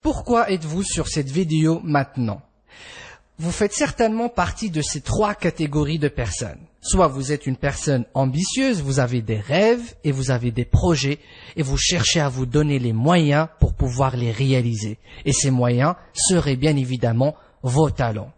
Pourquoi êtes-vous sur cette vidéo maintenant? Vous faites certainement partie de ces trois catégories de personnes. Soit vous êtes une personne ambitieuse, vous avez des rêves et vous avez des projets et vous cherchez à vous donner les moyens pour pouvoir les réaliser. Et ces moyens seraient bien évidemment vos talents.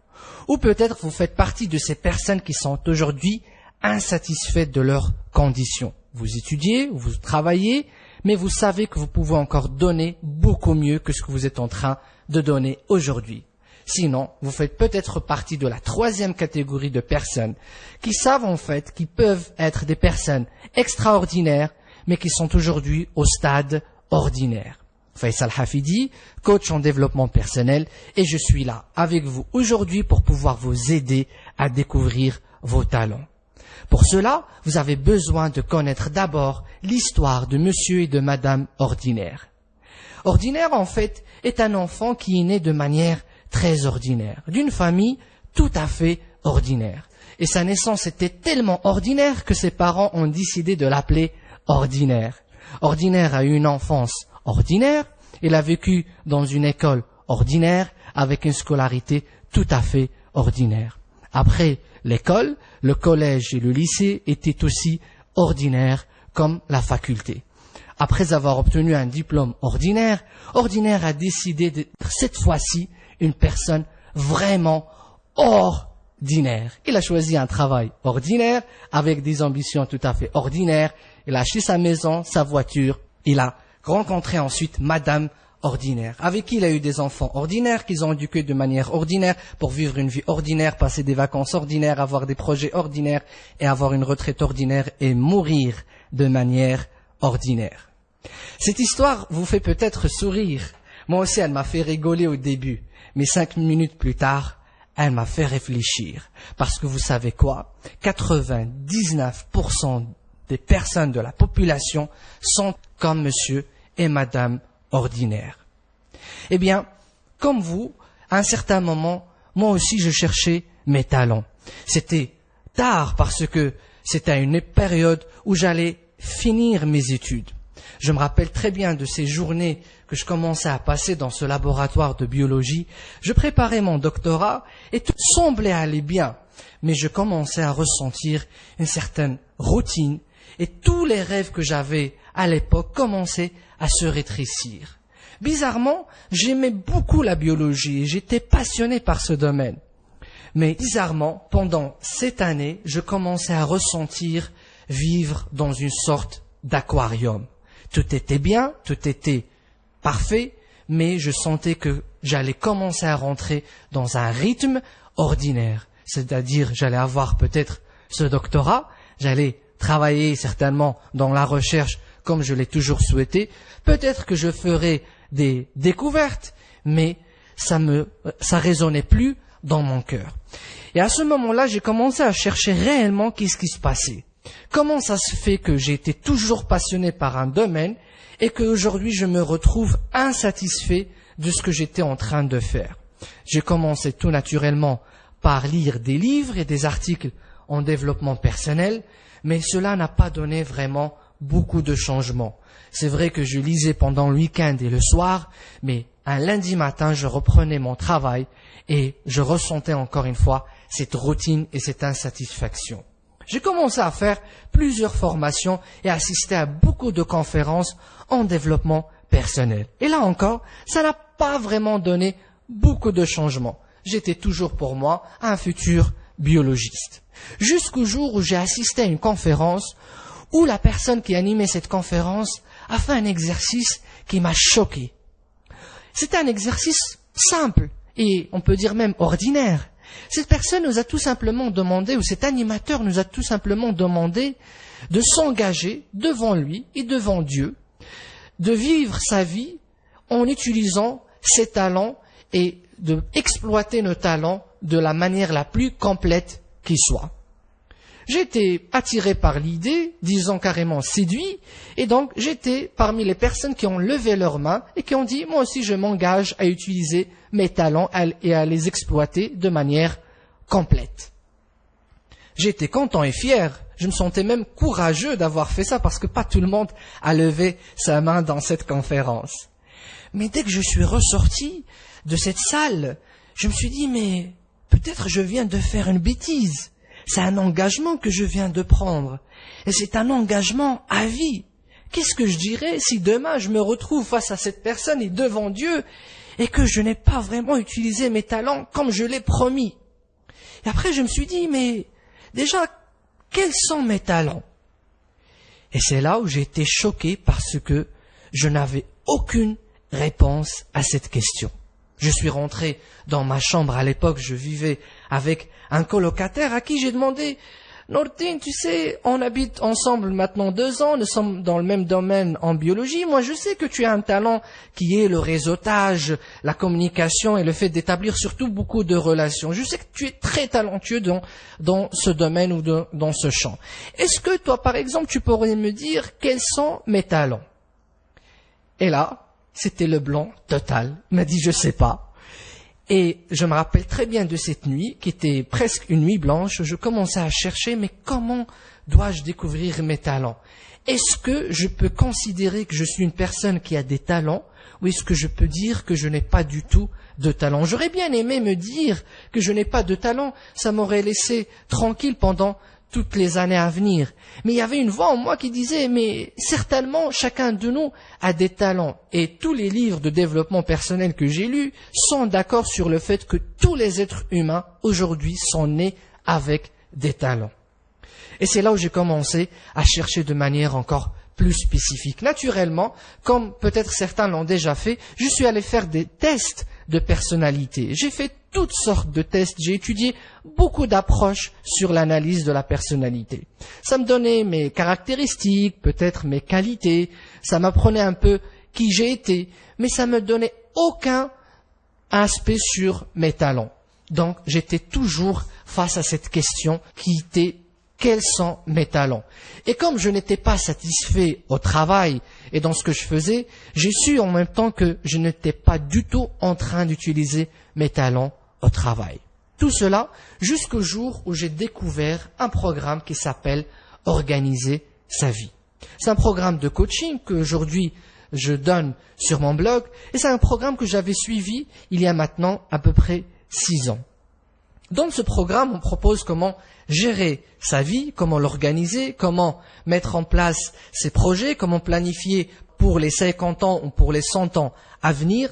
Ou peut-être vous faites partie de ces personnes qui sont aujourd'hui insatisfaites de leurs conditions. Vous étudiez, vous travaillez, mais vous savez que vous pouvez encore donner beaucoup mieux que ce que vous êtes en train de donner aujourd'hui. Sinon, vous faites peut-être partie de la troisième catégorie de personnes qui savent en fait qu'ils peuvent être des personnes extraordinaires, mais qui sont aujourd'hui au stade ordinaire. Faisal Hafidi, coach en développement personnel, et je suis là avec vous aujourd'hui pour pouvoir vous aider à découvrir vos talents. Pour cela, vous avez besoin de connaître d'abord l'histoire de monsieur et de madame ordinaire. Ordinaire, en fait, est un enfant qui est né de manière très ordinaire, d'une famille tout à fait ordinaire. Et sa naissance était tellement ordinaire que ses parents ont décidé de l'appeler Ordinaire. Ordinaire a eu une enfance ordinaire, il a vécu dans une école ordinaire avec une scolarité tout à fait ordinaire. Après l'école, le collège et le lycée étaient aussi ordinaires comme la faculté. Après avoir obtenu un diplôme ordinaire, Ordinaire a décidé d'être cette fois-ci une personne vraiment ordinaire. Il a choisi un travail ordinaire avec des ambitions tout à fait ordinaires. Il a acheté sa maison, sa voiture. Il a rencontré ensuite Madame Ordinaire, avec qui il a eu des enfants ordinaires qu'ils ont éduqués de manière ordinaire pour vivre une vie ordinaire, passer des vacances ordinaires, avoir des projets ordinaires et avoir une retraite ordinaire et mourir de manière ordinaire. Cette histoire vous fait peut-être sourire. Moi aussi, elle m'a fait rigoler au début. Mais 5 minutes plus tard, elle m'a fait réfléchir. Parce que vous savez quoi? 99% des personnes de la population sont comme monsieur et madame ordinaire. Eh bien, comme vous, à un certain moment, moi aussi je cherchais mes talents. C'était tard parce que c'était une période où j'allais finir mes études. Je me rappelle très bien de ces journées que je commençais à passer dans ce laboratoire de biologie. Je préparais mon doctorat et tout semblait aller bien. Mais je commençais à ressentir une certaine routine et tous les rêves que j'avais à l'époque commençaient à se rétrécir. Bizarrement, j'aimais beaucoup la biologie et j'étais passionné par ce domaine. Mais bizarrement, pendant cette année, je commençais à ressentir vivre dans une sorte d'aquarium. Tout était bien, tout était parfait, mais je sentais que j'allais commencer à rentrer dans un rythme ordinaire. C'est-à-dire, j'allais avoir peut-être ce doctorat, j'allais travailler certainement dans la recherche comme je l'ai toujours souhaité. Peut-être que je ferais des découvertes, mais ça résonnait plus dans mon cœur. Et à ce moment-là, j'ai commencé à chercher réellement qu'est-ce qui se passait. Comment ça se fait que j'ai été toujours passionné par un domaine et qu'aujourd'hui je me retrouve insatisfait de ce que j'étais en train de faire? J'ai commencé tout naturellement par lire des livres et des articles en développement personnel, mais cela n'a pas donné vraiment beaucoup de changements. C'est vrai que je lisais pendant le week-end et le soir, mais un lundi matin, je reprenais mon travail et je ressentais encore une fois cette routine et cette insatisfaction. J'ai commencé à faire plusieurs formations et assister à beaucoup de conférences en développement personnel. Et là encore, ça n'a pas vraiment donné beaucoup de changements. J'étais toujours pour moi un futur biologiste. Jusqu'au jour où j'ai assisté à une conférence où la personne qui animait cette conférence a fait un exercice qui m'a choqué. C'était un exercice simple et on peut dire même ordinaire. Cette personne nous a tout simplement demandé, ou cet animateur nous a tout simplement demandé de s'engager devant lui et devant Dieu, de vivre sa vie en utilisant ses talents et d'exploiter nos talents de la manière la plus complète qui soit. J'ai été attiré par l'idée, disons carrément séduit, et donc j'étais parmi les personnes qui ont levé leurs mains et qui ont dit « moi aussi je m'engage à utiliser mes talents et à les exploiter de manière complète ». J'étais content et fier, je me sentais même courageux d'avoir fait ça parce que pas tout le monde a levé sa main dans cette conférence. Mais dès que je suis ressorti de cette salle, je me suis dit, mais peut-être je viens de faire une bêtise. C'est un engagement que je viens de prendre. Et c'est un engagement à vie. Qu'est-ce que je dirais si demain je me retrouve face à cette personne et devant Dieu et que je n'ai pas vraiment utilisé mes talents comme je l'ai promis? Et après je me suis dit, mais déjà, quels sont mes talents? Et c'est là où j'ai été choqué parce que je n'avais aucune réponse à cette question. Je suis rentré dans ma chambre, à l'époque je vivais avec un colocataire à qui j'ai demandé, Nordine, tu sais, on habite ensemble maintenant 2 ans, nous sommes dans le même domaine en biologie, moi je sais que tu as un talent qui est le réseautage, la communication et le fait d'établir surtout beaucoup de relations. Je sais que tu es très talentueux dans ce domaine ou dans ce champ. Est-ce que toi par exemple tu pourrais me dire quels sont mes talents? Et là, c'était le blanc total. Il m'a dit, je sais pas. Et je me rappelle très bien de cette nuit, qui était presque une nuit blanche. Je commençais à chercher, mais comment dois-je découvrir mes talents? Est-ce que je peux considérer que je suis une personne qui a des talents, ou est-ce que je peux dire que je n'ai pas du tout de talent? J'aurais bien aimé me dire que je n'ai pas de talent. Ça m'aurait laissé tranquille pendant toutes les années à venir. Mais il y avait une voix en moi qui disait, mais certainement chacun de nous a des talents. Et tous les livres de développement personnel que j'ai lus sont d'accord sur le fait que tous les êtres humains aujourd'hui sont nés avec des talents. Et c'est là où j'ai commencé à chercher de manière encore plus spécifique. Naturellement, comme peut-être certains l'ont déjà fait, je suis allé faire des tests de personnalité. J'ai fait toutes sortes de tests, j'ai étudié beaucoup d'approches sur l'analyse de la personnalité. Ça me donnait mes caractéristiques, peut-être mes qualités, ça m'apprenait un peu qui j'ai été, mais ça me donnait aucun aspect sur mes talents. Donc j'étais toujours face à cette question qui était: quels sont mes talents? Et comme je n'étais pas satisfait au travail et dans ce que je faisais, j'ai su en même temps que je n'étais pas du tout en train d'utiliser mes talents au travail. Tout cela jusqu'au jour où j'ai découvert un programme qui s'appelle Organiser sa vie. C'est un programme de coaching qu'aujourd'hui je donne sur mon blog et c'est un programme que j'avais suivi il y a maintenant à peu près 6 ans. Dans ce programme, on propose comment gérer sa vie, comment l'organiser, comment mettre en place ses projets, comment planifier pour les 50 ans ou pour les 100 ans à venir.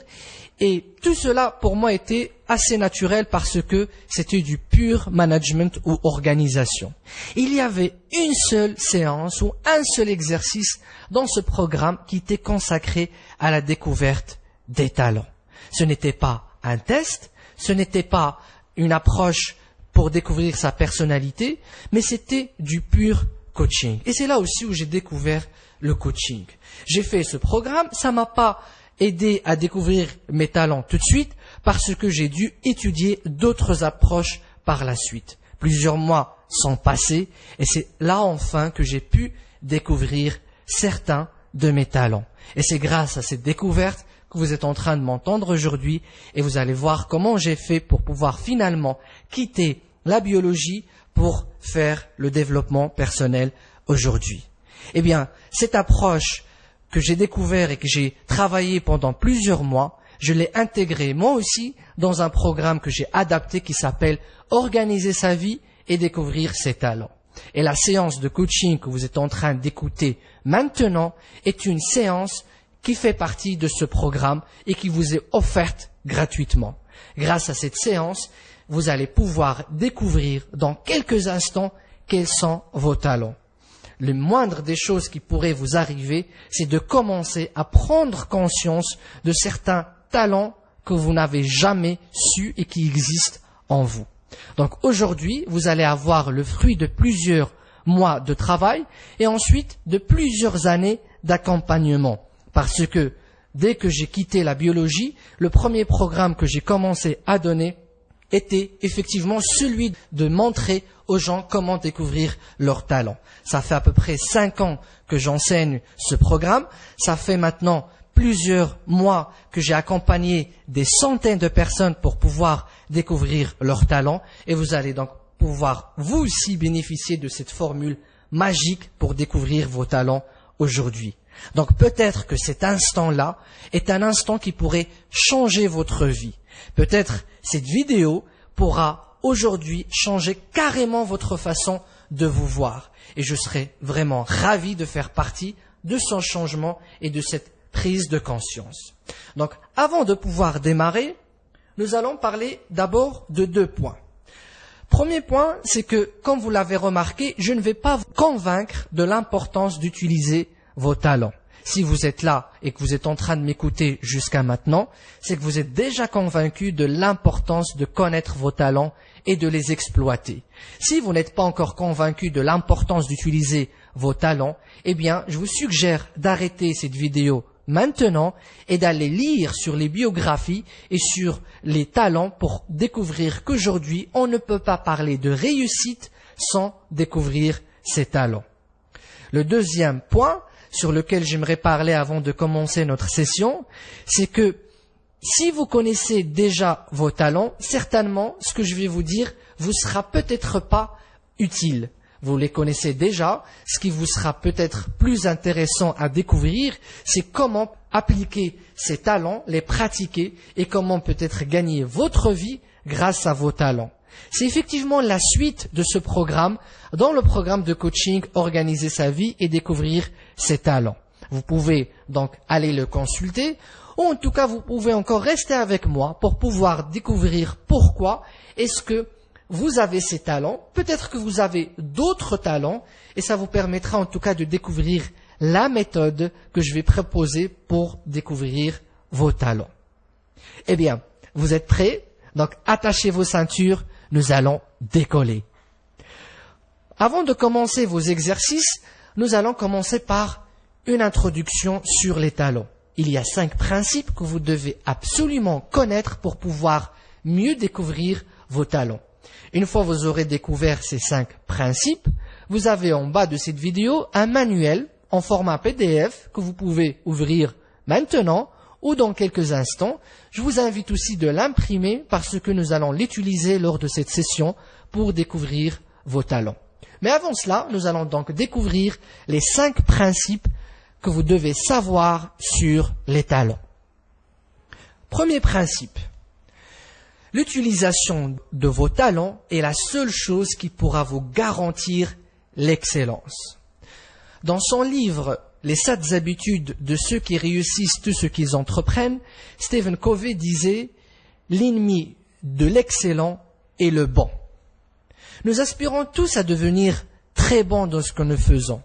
Et tout cela, pour moi, était assez naturel parce que c'était du pur management ou organisation. Il y avait une seule séance ou un seul exercice dans ce programme qui était consacré à la découverte des talents. Ce n'était pas un test, ce n'était pas une approche pour découvrir sa personnalité, mais c'était du pur coaching. Et c'est là aussi où j'ai découvert le coaching. J'ai fait ce programme, ça m'a pas aidé à découvrir mes talents tout de suite, parce que j'ai dû étudier d'autres approches par la suite. Plusieurs mois sont passés, et c'est là enfin que j'ai pu découvrir certains de mes talents. Et c'est grâce à cette découverte que vous êtes en train de m'entendre aujourd'hui, et vous allez voir comment j'ai fait pour pouvoir finalement quitter la biologie pour faire le développement personnel aujourd'hui. Eh bien, cette approche que j'ai découvert et que j'ai travaillé pendant plusieurs mois, je l'ai intégrée moi aussi dans un programme que j'ai adapté qui s'appelle Organiser sa vie et découvrir ses talents. Et la séance de coaching que vous êtes en train d'écouter maintenant est une séance qui fait partie de ce programme et qui vous est offerte gratuitement. Grâce à cette séance, vous allez pouvoir découvrir dans quelques instants quels sont vos talents. Le moindre des choses qui pourraient vous arriver, c'est de commencer à prendre conscience de certains talents que vous n'avez jamais su et qui existent en vous. Donc aujourd'hui, vous allez avoir le fruit de plusieurs mois de travail et ensuite de plusieurs années d'accompagnement. Parce que dès que j'ai quitté la biologie, le premier programme que j'ai commencé à donner était effectivement celui de montrer aux gens comment découvrir leurs talents. Ça fait à peu près 5 ans que j'enseigne ce programme. Ça fait maintenant plusieurs mois que j'ai accompagné des centaines de personnes pour pouvoir découvrir leurs talents. Et vous allez donc pouvoir vous aussi bénéficier de cette formule magique pour découvrir vos talents aujourd'hui. Donc peut-être que cet instant-là est un instant qui pourrait changer votre vie. Peut-être cette vidéo pourra aujourd'hui changer carrément votre façon de vous voir. Et je serai vraiment ravi de faire partie de ce changement et de cette prise de conscience. Donc avant de pouvoir démarrer, nous allons parler d'abord de 2 points. Premier point, c'est que, comme vous l'avez remarqué, je ne vais pas vous convaincre de l'importance d'utiliser vos talents. Si vous êtes là et que vous êtes en train de m'écouter jusqu'à maintenant, c'est que vous êtes déjà convaincu de l'importance de connaître vos talents et de les exploiter. Si vous n'êtes pas encore convaincu de l'importance d'utiliser vos talents, eh bien, je vous suggère d'arrêter cette vidéo maintenant et d'aller lire sur les biographies et sur les talents pour découvrir qu'aujourd'hui, on ne peut pas parler de réussite sans découvrir ses talents. Le deuxième point sur lequel j'aimerais parler avant de commencer notre session, c'est que si vous connaissez déjà vos talents, certainement, ce que je vais vous dire vous sera peut-être pas utile. Vous les connaissez déjà. Ce qui vous sera peut-être plus intéressant à découvrir, c'est comment appliquer ces talents, les pratiquer et comment peut-être gagner votre vie grâce à vos talents. C'est effectivement la suite de ce programme dans le programme de coaching Organiser sa vie et découvrir ses talents. Vous pouvez donc aller le consulter ou en tout cas vous pouvez encore rester avec moi pour pouvoir découvrir pourquoi est-ce que vous avez ces talents, peut-être que vous avez d'autres talents et ça vous permettra en tout cas de découvrir la méthode que je vais proposer pour découvrir vos talents. Eh bien, vous êtes prêts? Donc attachez vos ceintures, nous allons décoller. Avant de commencer vos exercices, nous allons commencer par une introduction sur les talents. Il y a 5 principes que vous devez absolument connaître pour pouvoir mieux découvrir vos talents. Une fois que vous aurez découvert ces 5 principes, vous avez en bas de cette vidéo un manuel en format PDF que vous pouvez ouvrir maintenant ou dans quelques instants. Je vous invite aussi de l'imprimer parce que nous allons l'utiliser lors de cette session pour découvrir vos talents. Mais avant cela, nous allons donc découvrir les 5 principes que vous devez savoir sur les talents. Premier principe. L'utilisation de vos talents est la seule chose qui pourra vous garantir l'excellence. Dans son livre « Les 7 habitudes de ceux qui réussissent tout ce qu'ils entreprennent », Stephen Covey disait « L'ennemi de l'excellent est le bon ». Nous aspirons tous à devenir très bons dans ce que nous faisons.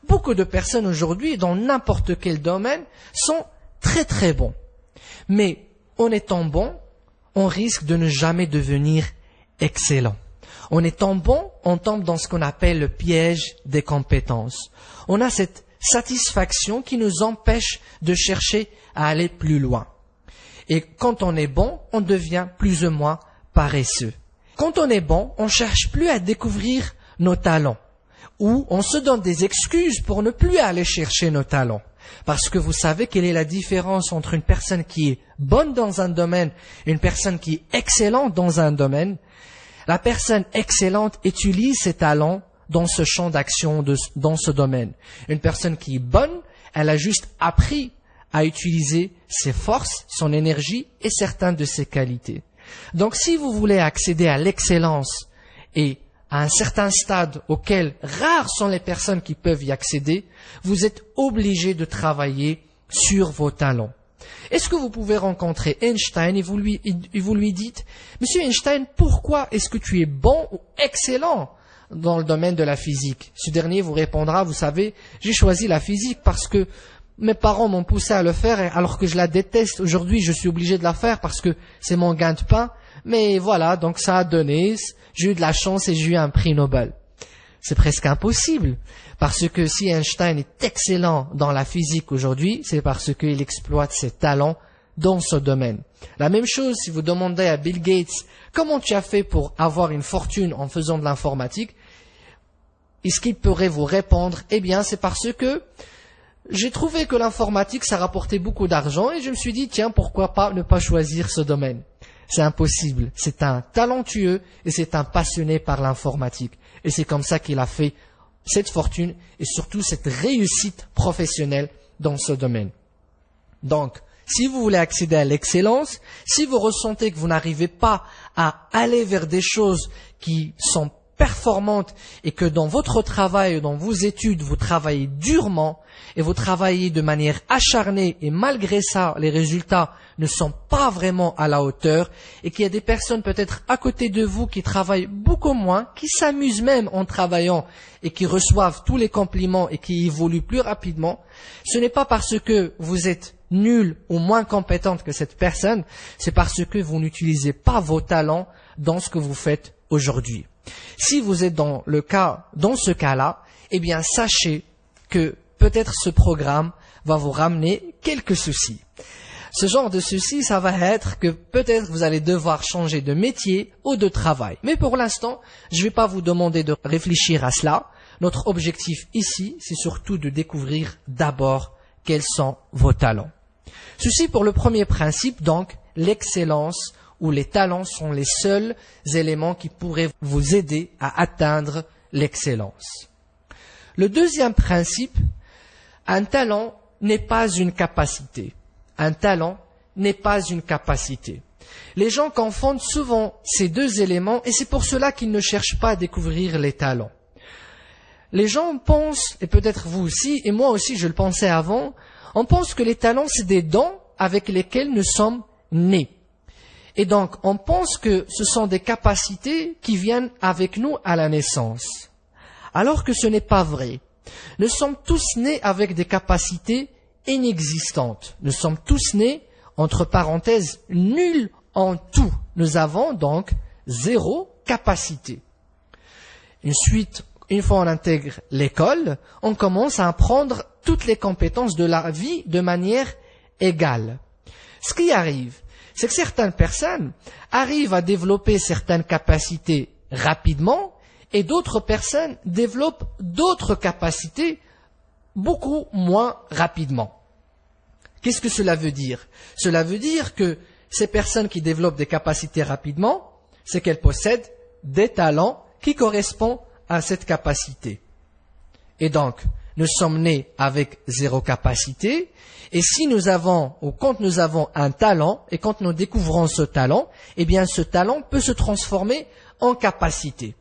Beaucoup de personnes aujourd'hui, dans n'importe quel domaine, sont très très bons. Mais en étant bons, on risque de ne jamais devenir excellent. En étant bon, on tombe dans ce qu'on appelle le piège des compétences. On a cette satisfaction qui nous empêche de chercher à aller plus loin. Et quand on est bon, on devient plus ou moins paresseux. Quand on est bon, on cherche plus à découvrir nos talents. Ou on se donne des excuses pour ne plus aller chercher nos talents. Parce que vous savez quelle est la différence entre une personne qui est bonne dans un domaine et une personne qui est excellente dans un domaine. La personne excellente utilise ses talents dans ce champ d'action, dans ce domaine. Une personne qui est bonne, elle a juste appris à utiliser ses forces, son énergie et certaines de ses qualités. Donc si vous voulez accéder à l'excellence et à un certain stade auquel rares sont les personnes qui peuvent y accéder, vous êtes obligé de travailler sur vos talents. Est-ce que vous pouvez rencontrer Einstein et vous lui dites « Monsieur Einstein, pourquoi est-ce que tu es bon ou excellent dans le domaine de la physique ?» Ce dernier vous répondra « Vous savez, j'ai choisi la physique parce que mes parents m'ont poussé à le faire alors que je la déteste. Aujourd'hui, je suis obligé de la faire parce que c'est mon gain de pain. Mais voilà, donc ça a donné, j'ai eu de la chance et j'ai eu un prix Nobel. » C'est presque impossible, parce que si Einstein est excellent dans la physique aujourd'hui, c'est parce qu'il exploite ses talents dans ce domaine. La même chose si vous demandez à Bill Gates comment tu as fait pour avoir une fortune en faisant de l'informatique, est-ce qu'il pourrait vous répondre, eh bien c'est parce que j'ai trouvé que l'informatique ça rapportait beaucoup d'argent et je me suis dit tiens pourquoi pas ne pas choisir ce domaine. C'est impossible. C'est un talentueux et c'est un passionné par l'informatique. Et c'est comme ça qu'il a fait cette fortune et surtout cette réussite professionnelle dans ce domaine. Donc, si vous voulez accéder à l'excellence, si vous ressentez que vous n'arrivez pas à aller vers des choses qui sont performantes et que dans votre travail, dans vos études, vous travaillez durement et vous travaillez de manière acharnée et malgré ça, les résultats ne sont pas vraiment à la hauteur et qu'il y a des personnes peut-être à côté de vous qui travaillent beaucoup moins, qui s'amusent même en travaillant et qui reçoivent tous les compliments et qui évoluent plus rapidement, ce n'est pas parce que vous êtes nul ou moins compétente que cette personne, c'est parce que vous n'utilisez pas vos talents dans ce que vous faites aujourd'hui. Si vous êtes dans ce cas-là, eh bien, sachez que peut-être ce programme va vous ramener quelques soucis. Ce genre de soucis, ça va être que peut-être vous allez devoir changer de métier ou de travail. Mais pour l'instant, je ne vais pas vous demander de réfléchir à cela. Notre objectif ici, c'est surtout de découvrir d'abord quels sont vos talents. Ceci pour le premier principe, donc, l'excellence où les talents sont les seuls éléments qui pourraient vous aider à atteindre l'excellence. Le deuxième principe, un talent n'est pas une capacité. Un talent n'est pas une capacité. Les gens confondent souvent ces deux éléments et c'est pour cela qu'ils ne cherchent pas à découvrir les talents. Les gens pensent, et peut-être vous aussi, et moi aussi je le pensais avant, on pense que les talents c'est des dons avec lesquels nous sommes nés. Et donc, on pense que ce sont des capacités qui viennent avec nous à la naissance. Alors que ce n'est pas vrai. Nous sommes tous nés avec des capacités inexistantes. Nous sommes tous nés, entre parenthèses, nuls en tout. Nous avons donc 0 capacité. Ensuite, une fois on intègre l'école, on commence à apprendre toutes les compétences de la vie de manière égale. Ce qui arrive, c'est que certaines personnes arrivent à développer certaines capacités rapidement et d'autres personnes développent d'autres capacités beaucoup moins rapidement. Qu'est-ce que cela veut dire? Cela veut dire que ces personnes qui développent des capacités rapidement, c'est qu'elles possèdent des talents qui correspondent à cette capacité. Et donc, nous sommes nés avec 0 capacité, et si nous avons, ou quand nous avons un talent, et quand nous découvrons ce talent, eh bien ce talent peut se transformer en capacité.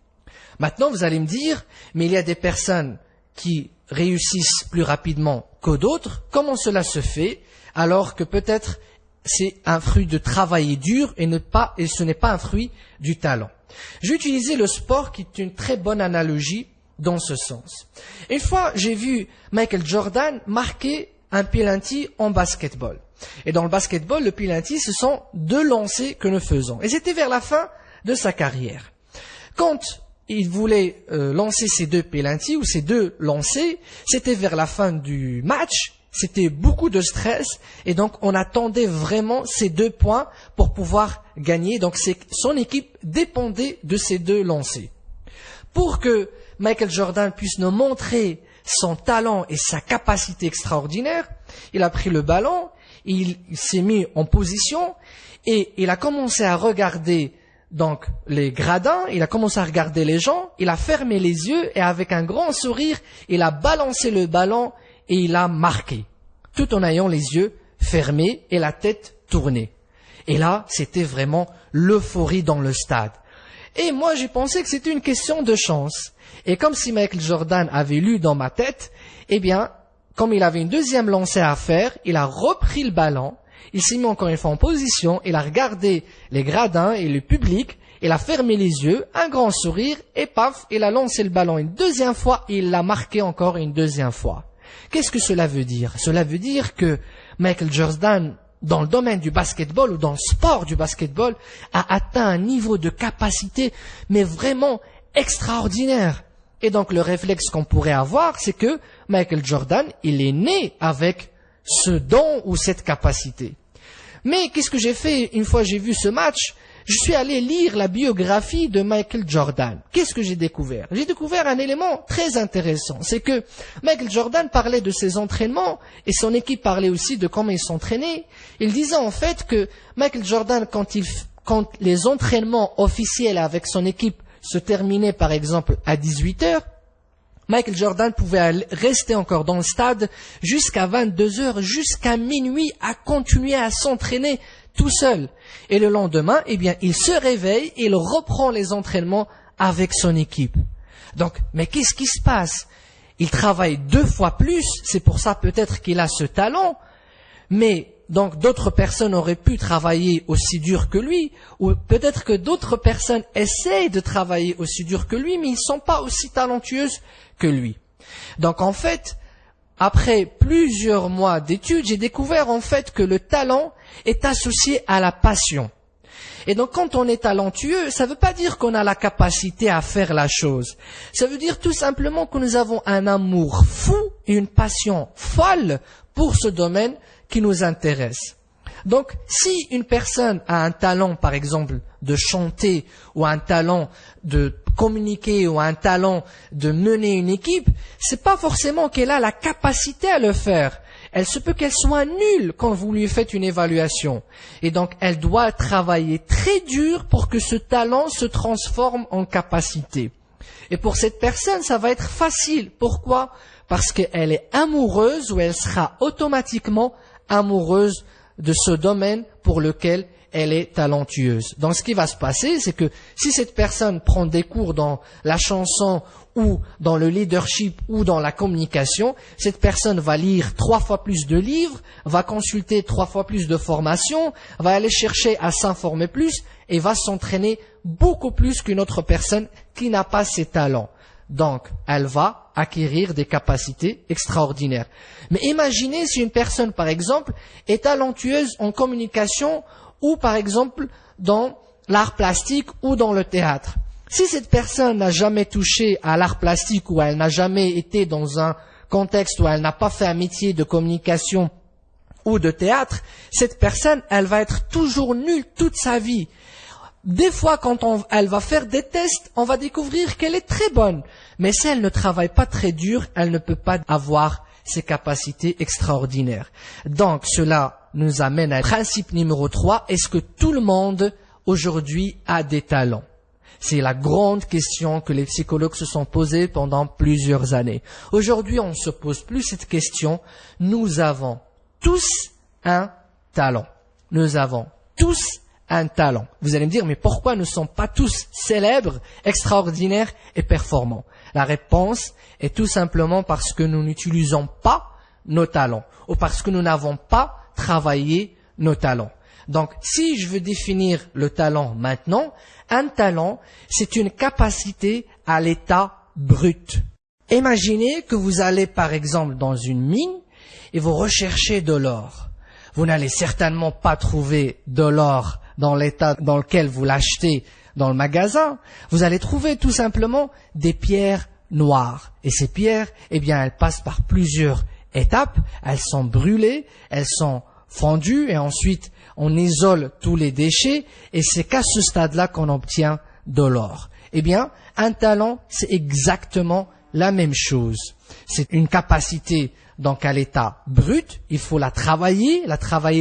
Maintenant, vous allez me dire, mais il y a des personnes qui réussissent plus rapidement que d'autres. Comment cela se fait, alors que peut-être c'est un fruit de travail dur et ce n'est pas un fruit du talent? J'ai utilisé le sport qui est une très bonne analogie dans ce sens. Une fois, j'ai vu Michael Jordan marquer un penalty en basketball. Et dans le basketball, le penalty, ce sont 2 lancers que nous faisons. Et c'était vers la fin de sa carrière. Quand il voulait lancer ces 2 penalty ou ces 2 lancers, c'était vers la fin du match. C'était beaucoup de stress et donc on attendait vraiment ces 2 points pour pouvoir gagner. Donc son équipe dépendait de ces 2 lancers. Pour que Michael Jordan puisse nous montrer son talent et sa capacité extraordinaire, il a pris le ballon, il s'est mis en position et il a commencé à regarder donc les gradins, il a commencé à regarder les gens, il a fermé les yeux et avec un grand sourire, il a balancé le ballon et il a marqué, tout en ayant les yeux fermés et la tête tournée. Et là, c'était vraiment l'euphorie dans le stade. Et moi, j'ai pensé que c'était une question de chance. Et comme si Michael Jordan avait lu dans ma tête, eh bien, comme il avait une deuxième lancée à faire, il a repris le ballon, il s'est mis encore une fois en position, il a regardé les gradins et le public, il a fermé les yeux, un grand sourire, et paf, il a lancé le ballon une deuxième fois et il l'a marqué encore une deuxième fois. Qu'est-ce que cela veut dire? Cela veut dire que Michael Jordan, dans le domaine du basketball ou dans le sport du basketball, a atteint un niveau de capacité, mais vraiment extraordinaire. Et donc le réflexe qu'on pourrait avoir, c'est que Michael Jordan, il est né avec ce don ou cette capacité. Mais qu'est-ce que j'ai fait une fois j'ai vu ce match? Je suis allé lire la biographie de Michael Jordan. Qu'est-ce que j'ai découvert? J'ai découvert un élément très intéressant. C'est que Michael Jordan parlait de ses entraînements et son équipe parlait aussi de comment il s'entraînait. Il disait en fait que Michael Jordan, quand les entraînements officiels avec son équipe se terminaient par exemple à 18h, Michael Jordan pouvait rester encore dans le stade jusqu'à 22 heures, jusqu'à minuit, à continuer à s'entraîner tout seul. Et le lendemain, eh bien, il se réveille et il reprend les entraînements avec son équipe. Donc, mais qu'est-ce qui se passe? Il travaille 2 fois plus, c'est pour ça peut-être qu'il a ce talent, mais donc d'autres personnes auraient pu travailler aussi dur que lui, ou peut-être que d'autres personnes essayent de travailler aussi dur que lui, mais ils ne sont pas aussi talentueuses que lui. Donc en fait, après plusieurs mois d'études, j'ai découvert en fait que le talent est associé à la passion. Et donc quand on est talentueux, ça ne veut pas dire qu'on a la capacité à faire la chose. Ça veut dire tout simplement que nous avons un amour fou et une passion folle pour ce domaine qui nous intéresse. Donc, si une personne a un talent, par exemple, de chanter, ou un talent de communiquer, ou un talent de mener une équipe, c'est pas forcément qu'elle a la capacité à le faire. Elle se peut qu'elle soit nulle quand vous lui faites une évaluation. Et donc, elle doit travailler très dur pour que ce talent se transforme en capacité. Et pour cette personne, ça va être facile. Pourquoi? Parce qu'elle est amoureuse, ou elle sera automatiquement amoureuse de ce domaine pour lequel elle est talentueuse. Donc ce qui va se passer, c'est que si cette personne prend des cours dans la chanson ou dans le leadership ou dans la communication, cette personne va lire 3 fois plus de livres, va consulter 3 fois plus de formations, va aller chercher à s'informer plus et va s'entraîner beaucoup plus qu'une autre personne qui n'a pas ces talents. Donc, elle va acquérir des capacités extraordinaires. Mais imaginez si une personne, par exemple, est talentueuse en communication ou, par exemple, dans l'art plastique ou dans le théâtre. Si cette personne n'a jamais touché à l'art plastique ou elle n'a jamais été dans un contexte où elle n'a pas fait un métier de communication ou de théâtre, cette personne, elle va être toujours nulle toute sa vie. Des fois, quand elle va faire des tests, on va découvrir qu'elle est très bonne. Mais si elle ne travaille pas très dur, elle ne peut pas avoir ces capacités extraordinaires. Donc, cela nous amène à principe numéro 3. Est-ce que tout le monde, aujourd'hui, a des talents? C'est la grande question que les psychologues se sont posées pendant plusieurs années. Aujourd'hui, on ne se pose plus cette question. Nous avons tous un talent. Nous avons tous un talent. Vous allez me dire, mais pourquoi ne sont pas tous célèbres, extraordinaires et performants? La réponse est tout simplement parce que nous n'utilisons pas nos talents ou parce que nous n'avons pas travaillé nos talents. Donc, si je veux définir le talent maintenant, un talent, c'est une capacité à l'état brut. Imaginez que vous allez par exemple dans une mine et vous recherchez de l'or. Vous n'allez certainement pas trouver de l'or dans l'état dans lequel vous l'achetez dans le magasin. Vous allez trouver tout simplement des pierres noires. Et ces pierres, eh bien, elles passent par plusieurs étapes. Elles sont brûlées, elles sont fondues et ensuite on isole tous les déchets et c'est qu'à ce stade-là qu'on obtient de l'or. Eh bien, un talent, c'est exactement la même chose. C'est une capacité donc à l'état brut, il faut la travailler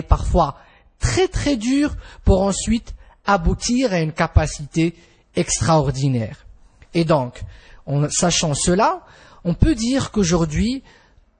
parfois très très dur pour ensuite aboutir à une capacité extraordinaire. Et donc, sachant cela, on peut dire qu'aujourd'hui,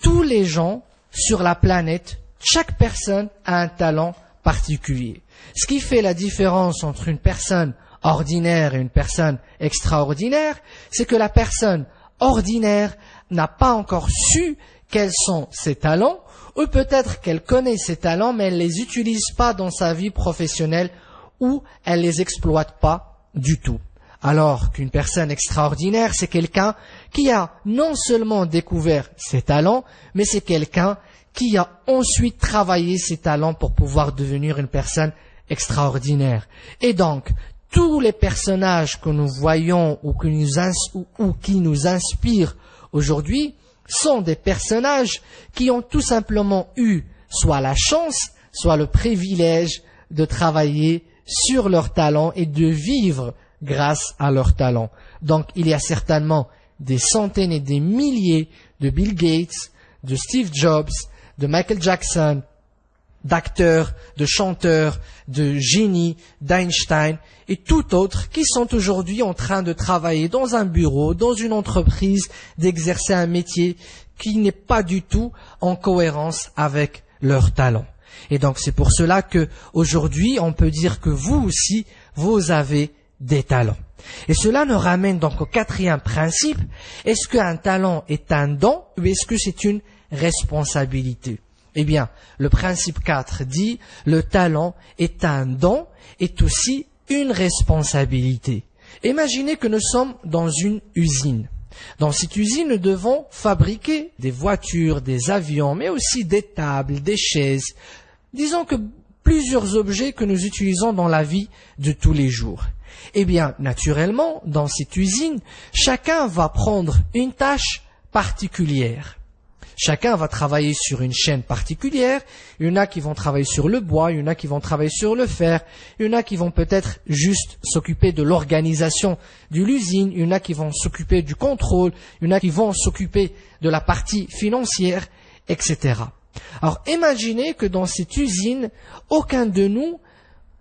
tous les gens sur la planète, chaque personne a un talent particulier. Ce qui fait la différence entre une personne ordinaire et une personne extraordinaire, c'est que la personne ordinaire n'a pas encore su quels sont ses talents, ou peut-être qu'elle connaît ses talents, mais elle ne les utilise pas dans sa vie professionnelle ou elle les exploite pas du tout. Alors qu'une personne extraordinaire, c'est quelqu'un qui a non seulement découvert ses talents, mais c'est quelqu'un qui a ensuite travaillé ses talents pour pouvoir devenir une personne extraordinaire. Et donc, tous les personnages que nous voyons ou qui nous inspirent aujourd'hui sont des personnages qui ont tout simplement eu soit la chance, soit le privilège de travailler sur leur talent et de vivre grâce à leur talent. Donc, il y a certainement des centaines et des milliers de Bill Gates, de Steve Jobs, de Michael Jackson, d'acteurs, de chanteurs, de génies, d'Einstein et tout autre qui sont aujourd'hui en train de travailler dans un bureau, dans une entreprise, d'exercer un métier qui n'est pas du tout en cohérence avec leur talent. Et donc c'est pour cela que aujourd'hui on peut dire que vous aussi, vous avez des talents. Et cela nous ramène donc au quatrième principe. Est-ce qu'un talent est un don ou est-ce que c'est une responsabilité? Eh bien, le principe 4 dit le talent est un don, est aussi une responsabilité. Imaginez que nous sommes dans une usine. Dans cette usine, nous devons fabriquer des voitures, des avions, mais aussi des tables, des chaises. Disons que plusieurs objets que nous utilisons dans la vie de tous les jours. Eh bien, naturellement, dans cette usine, chacun va prendre une tâche particulière. Chacun va travailler sur une chaîne particulière. Il y en a qui vont travailler sur le bois, il y en a qui vont travailler sur le fer, il y en a qui vont peut-être juste s'occuper de l'organisation de l'usine, il y en a qui vont s'occuper du contrôle, il y en a qui vont s'occuper de la partie financière, etc. Alors, imaginez que dans cette usine, aucun de nous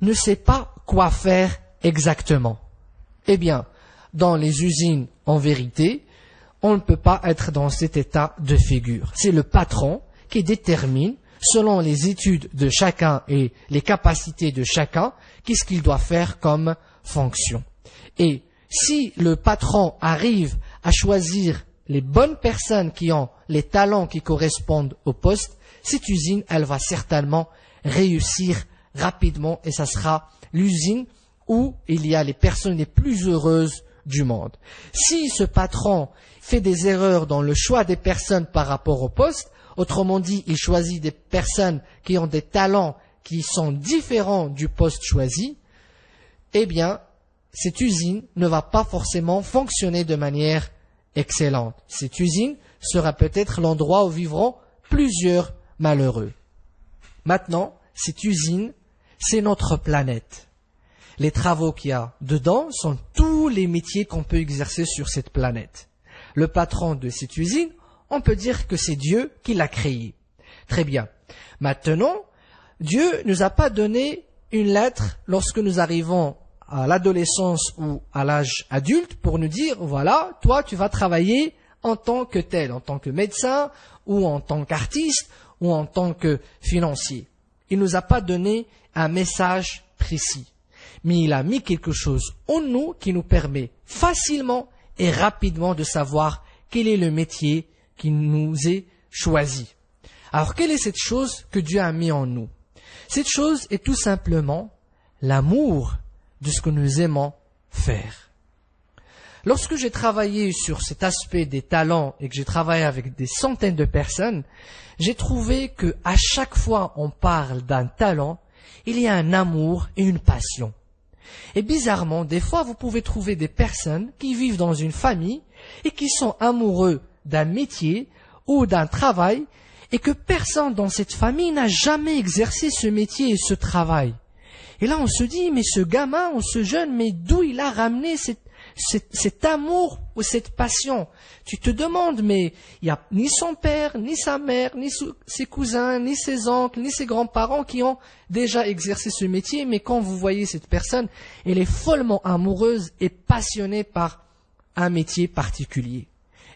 ne sait pas quoi faire exactement. Eh bien, dans les usines, en vérité, on ne peut pas être dans cet état de figure. C'est le patron qui détermine, selon les études de chacun et les capacités de chacun, qu'est-ce qu'il doit faire comme fonction. Et si le patron arrive à choisir les bonnes personnes qui ont les talents qui correspondent au poste, cette usine, elle va certainement réussir rapidement et ça sera l'usine où il y a les personnes les plus heureuses du monde. Si ce patron fait des erreurs dans le choix des personnes par rapport au poste, autrement dit, il choisit des personnes qui ont des talents qui sont différents du poste choisi, eh bien, cette usine ne va pas forcément fonctionner de manière excellente. Cette usine sera peut-être l'endroit où vivront plusieurs malheureux. Maintenant, cette usine, c'est notre planète. Les travaux qu'il y a dedans sont tous les métiers qu'on peut exercer sur cette planète. Le patron de cette usine, on peut dire que c'est Dieu qui l'a créé. Très bien. Maintenant, Dieu nous a pas donné une lettre lorsque nous arrivons à l'adolescence ou à l'âge adulte pour nous dire, voilà, toi tu vas travailler en tant que tel, en tant que médecin ou en tant qu'artiste ou en tant que financier. Il nous a pas donné un message précis. Mais il a mis quelque chose en nous qui nous permet facilement et rapidement de savoir quel est le métier qui nous est choisi. Alors, quelle est cette chose que Dieu a mis en nous? Cette chose est tout simplement l'amour de ce que nous aimons faire. Lorsque j'ai travaillé sur cet aspect des talents et que j'ai travaillé avec des centaines de personnes, j'ai trouvé que à chaque fois on parle d'un talent, il y a un amour et une passion. Et bizarrement, des fois, vous pouvez trouver des personnes qui vivent dans une famille et qui sont amoureux d'un métier ou d'un travail et que personne dans cette famille n'a jamais exercé ce métier et ce travail. Et là, on se dit, mais ce gamin ou ce jeune, mais d'où il a ramené cet amour ou cette passion? Tu te demandes, mais il n'y a ni son père, ni sa mère, ni ses cousins, ni ses oncles, ni ses grands-parents qui ont déjà exercé ce métier, mais quand vous voyez cette personne, elle est follement amoureuse et passionnée par un métier particulier.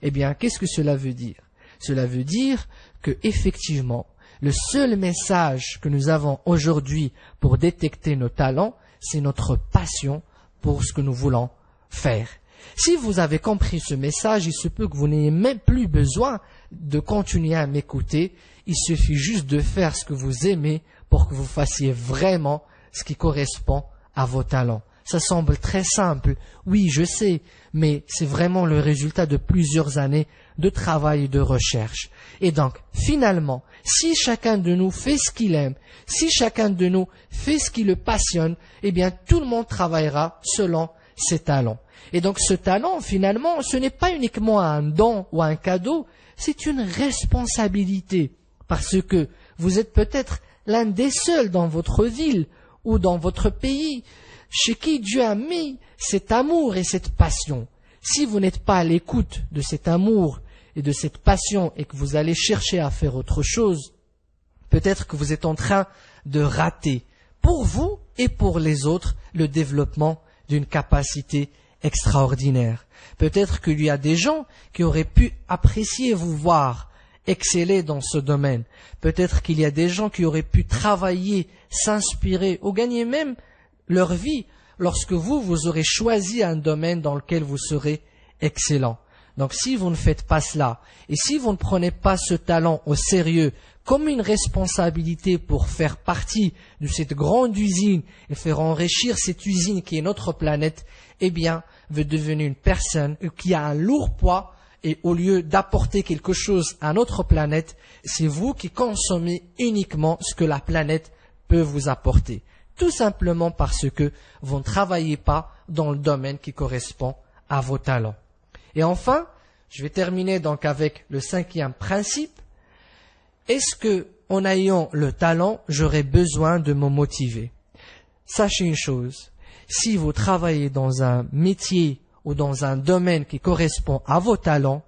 Eh bien, qu'est-ce que cela veut dire? Cela veut dire que, effectivement, le seul message que nous avons aujourd'hui pour détecter nos talents, c'est notre passion pour ce que nous voulons faire. Si vous avez compris ce message, il se peut que vous n'ayez même plus besoin de continuer à m'écouter. Il suffit juste de faire ce que vous aimez pour que vous fassiez vraiment ce qui correspond à vos talents. Ça semble très simple, oui, je sais, mais c'est vraiment le résultat de plusieurs années de travail et de recherche. Et donc, finalement, si chacun de nous fait ce qu'il aime, si chacun de nous fait ce qui le passionne, eh bien, tout le monde travaillera selon ses talents. Et donc, ce talent, finalement, ce n'est pas uniquement un don ou un cadeau, c'est une responsabilité. Parce que vous êtes peut-être l'un des seuls dans votre ville ou dans votre pays chez qui Dieu a mis cet amour et cette passion. Si vous n'êtes pas à l'écoute de cet amour et de cette passion et que vous allez chercher à faire autre chose, Peut-être que vous êtes en train de rater, pour vous et pour les autres, le développement d'une capacité extraordinaire. Peut-être qu'il y a des gens qui auraient pu apprécier vous voir exceller dans ce domaine. Peut-être qu'il y a des gens qui auraient pu travailler, s'inspirer ou gagner même leur vie lorsque vous aurez choisi un domaine dans lequel vous serez excellent. Donc si vous ne faites pas cela, et si vous ne prenez pas ce talent au sérieux comme une responsabilité pour faire partie de cette grande usine et faire enrichir cette usine qui est notre planète, eh bien, vous devenez une personne qui a un lourd poids et au lieu d'apporter quelque chose à notre planète, c'est vous qui consommez uniquement ce que la planète peut vous apporter. Tout simplement parce que vous ne travaillez pas dans le domaine qui correspond à vos talents. Et enfin, je vais terminer donc avec le 5e principe. Est-ce que, en ayant le talent, j'aurai besoin de me motiver? Sachez une chose, si vous travaillez dans un métier ou dans un domaine qui correspond à vos talents,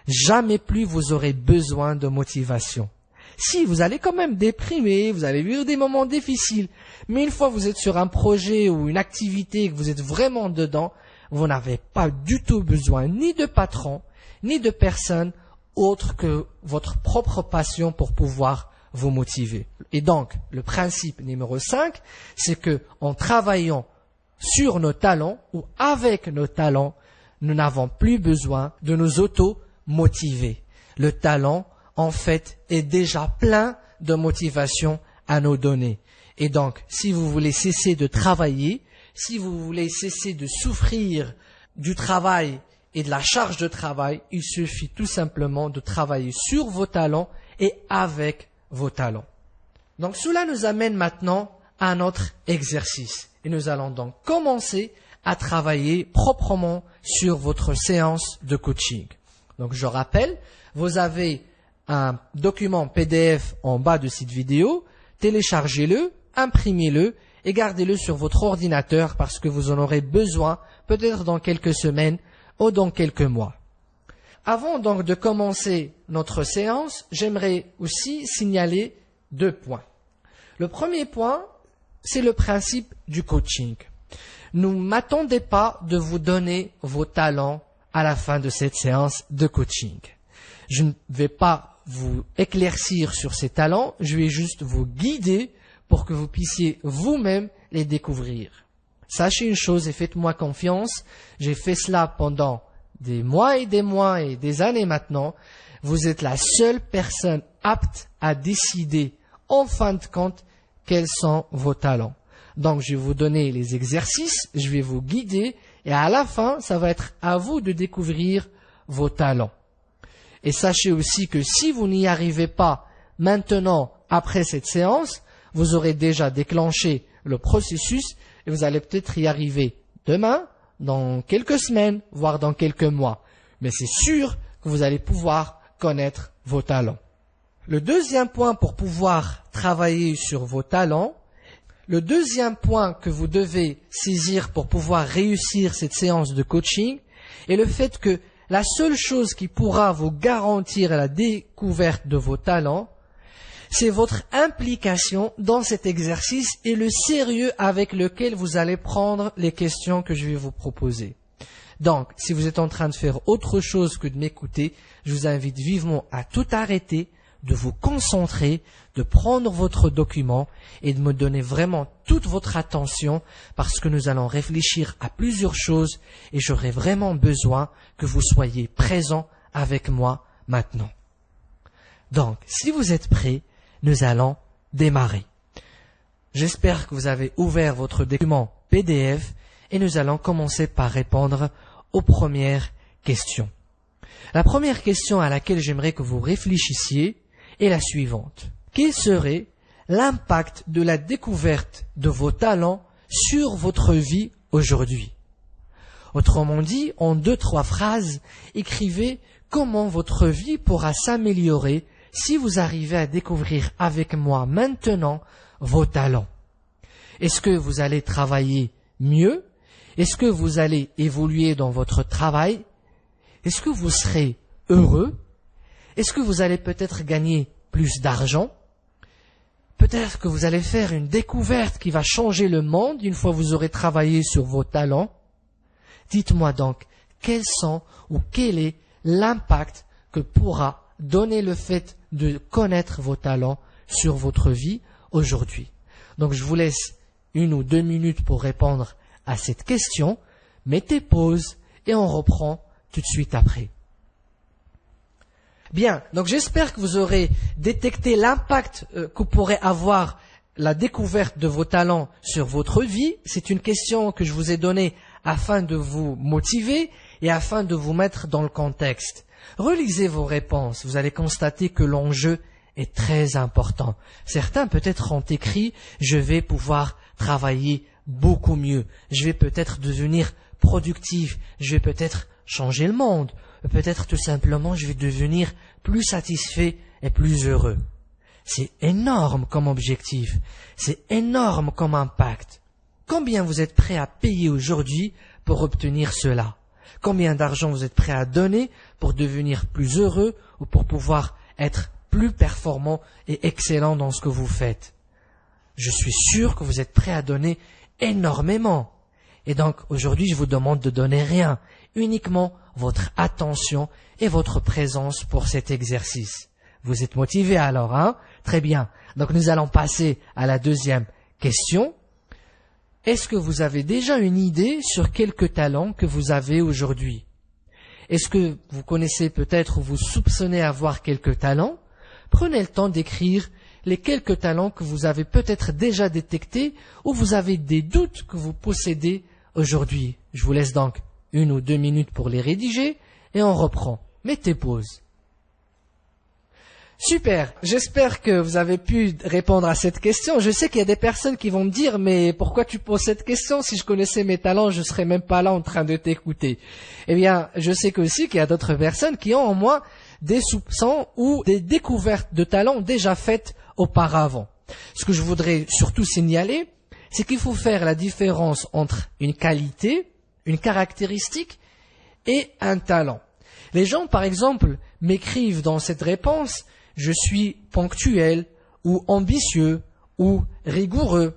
jamais plus vous aurez besoin de motivation. Si, vous allez quand même déprimer, vous allez vivre des moments difficiles, mais une fois que vous êtes sur un projet ou une activité et que vous êtes vraiment dedans, vous n'avez pas du tout besoin ni de patron, ni de personne autre que votre propre passion pour pouvoir vous motiver. Et donc, le principe numéro 5, c'est que en travaillant sur nos talents ou avec nos talents, nous n'avons plus besoin de nous auto-motiver. Le talent, en fait, est déjà plein de motivation à nous donner. Et donc, si vous voulez cesser de travailler, si vous voulez cesser de souffrir du travail et de la charge de travail, il suffit tout simplement de travailler sur vos talents et avec vos talents. Donc cela nous amène maintenant à notre exercice. Et nous allons donc commencer à travailler proprement sur votre séance de coaching. Donc je rappelle, vous avez un document PDF en bas de cette vidéo, téléchargez-le, imprimez-le et gardez-le sur votre ordinateur parce que vous en aurez besoin peut-être dans quelques semaines ou dans quelques mois. Avant donc de commencer notre séance, j'aimerais aussi signaler 2 points. Le premier point, c'est le principe du coaching. Ne m'attendez pas de vous donner vos talents à la fin de cette séance de coaching. Je ne vais pas vous éclaircir sur ces talents, je vais juste vous guider pour que vous puissiez vous-même les découvrir. Sachez une chose et faites-moi confiance, j'ai fait cela pendant des mois et des années maintenant. Vous êtes la seule personne apte à décider en fin de compte quels sont vos talents. Donc je vais vous donner les exercices, je vais vous guider et à la fin, ça va être à vous de découvrir vos talents. Et sachez aussi que si vous n'y arrivez pas maintenant après cette séance, vous aurez déjà déclenché le processus et vous allez peut-être y arriver demain, dans quelques semaines, voire dans quelques mois. Mais c'est sûr que vous allez pouvoir connaître vos talents. Le deuxième point pour pouvoir travailler sur vos talents, le deuxième point que vous devez saisir pour pouvoir réussir cette séance de coaching est le fait que la seule chose qui pourra vous garantir la découverte de vos talents, c'est votre implication dans cet exercice et le sérieux avec lequel vous allez prendre les questions que je vais vous proposer. Donc, si vous êtes en train de faire autre chose que de m'écouter, je vous invite vivement à tout arrêter, de vous concentrer, de prendre votre document et de me donner vraiment toute votre attention parce que nous allons réfléchir à plusieurs choses et j'aurai vraiment besoin que vous soyez présents avec moi maintenant. Donc, si vous êtes prêts, nous allons démarrer. J'espère que vous avez ouvert votre document PDF et nous allons commencer par répondre aux premières questions. La première question à laquelle j'aimerais que vous réfléchissiez est la suivante. Quel serait l'impact de la découverte de vos talents sur votre vie aujourd'hui? Autrement dit, en 2-3 phrases, écrivez comment votre vie pourra s'améliorer si vous arrivez à découvrir avec moi maintenant vos talents. Est-ce que vous allez travailler mieux? Est-ce que vous allez évoluer dans votre travail? Est-ce que vous serez heureux? Est-ce que vous allez peut-être gagner plus d'argent? peut-être que vous allez faire une découverte qui va changer le monde une fois que vous aurez travaillé sur vos talents. Dites-moi donc, quels sont ou quel est l'impact que pourra donner le fait de connaître vos talents sur votre vie aujourd'hui. Donc je vous laisse 1 ou 2 minutes pour répondre à cette question. Mettez pause et on reprend tout de suite après. Bien, donc j'espère que vous aurez détecté l'impact que pourrait avoir la découverte de vos talents sur votre vie. C'est une question que je vous ai donnée afin de vous motiver et afin de vous mettre dans le contexte. Relisez vos réponses, vous allez constater que l'enjeu est très important. Certains peut-être ont écrit « Je vais pouvoir travailler beaucoup mieux, je vais peut-être devenir productif, je vais peut-être changer le monde, peut-être tout simplement je vais devenir plus satisfait et plus heureux. » C'est énorme comme objectif, c'est énorme comme impact. Combien vous êtes prêt à payer aujourd'hui pour obtenir cela? Combien d'argent vous êtes prêt à donner pour devenir plus heureux ou pour pouvoir être plus performant et excellent dans ce que vous faites? Je suis sûr que vous êtes prêt à donner énormément. Et donc aujourd'hui, je vous demande de donner rien, uniquement votre attention et votre présence pour cet exercice. Vous êtes motivé alors, hein? Très bien. Donc nous allons passer à la deuxième question. Est-ce que vous avez déjà une idée sur quelques talents que vous avez aujourd'hui? Est-ce que vous connaissez peut-être ou vous soupçonnez avoir quelques talents? Prenez le temps d'écrire les quelques talents que vous avez peut-être déjà détectés ou vous avez des doutes que vous possédez aujourd'hui. Je vous laisse donc 1 ou 2 minutes pour les rédiger et on reprend. Mettez pause. Super, j'espère que vous avez pu répondre à cette question. Je sais qu'il y a des personnes qui vont me dire « Mais pourquoi tu poses cette question? Si je connaissais mes talents, je serais même pas là en train de t'écouter. » Eh bien, je sais aussi qu'il y a d'autres personnes qui ont en moi des soupçons ou des découvertes de talents déjà faites auparavant. Ce que je voudrais surtout signaler, c'est qu'il faut faire la différence entre une qualité, une caractéristique et un talent. Les gens, par exemple, m'écrivent dans cette réponse « Je suis ponctuel ou ambitieux ou rigoureux ».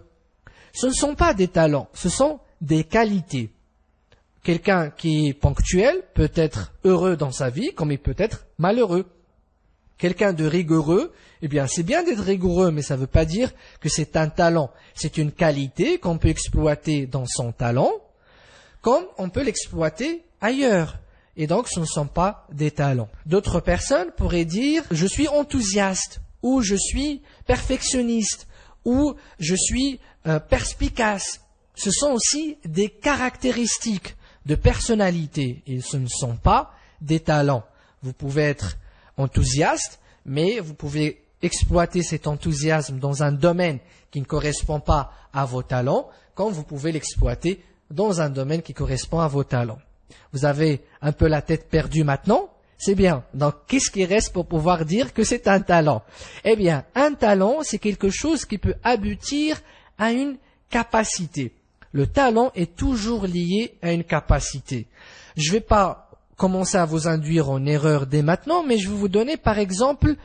Ce ne sont pas des talents, ce sont des qualités. Quelqu'un qui est ponctuel peut être heureux dans sa vie, comme il peut être malheureux. Quelqu'un de rigoureux, eh bien c'est bien d'être rigoureux, mais ça ne veut pas dire que c'est un talent. C'est une qualité qu'on peut exploiter dans son talent, comme on peut l'exploiter ailleurs. Et donc ce ne sont pas des talents. D'autres personnes pourraient dire « je suis enthousiaste » ou « je suis perfectionniste » ou « je suis perspicace ». Ce sont aussi des caractéristiques de personnalité et ce ne sont pas des talents. Vous pouvez être enthousiaste, mais vous pouvez exploiter cet enthousiasme dans un domaine qui ne correspond pas à vos talents, quand vous pouvez l'exploiter dans un domaine qui correspond à vos talents. Vous avez un peu la tête perdue maintenant? C'est bien. Donc, qu'est-ce qui reste pour pouvoir dire que c'est un talent? Eh bien, un talent, c'est quelque chose qui peut aboutir à une capacité. Le talent est toujours lié à une capacité. Je ne vais pas commencer à vous induire en erreur dès maintenant, mais je vais vous donner par exemple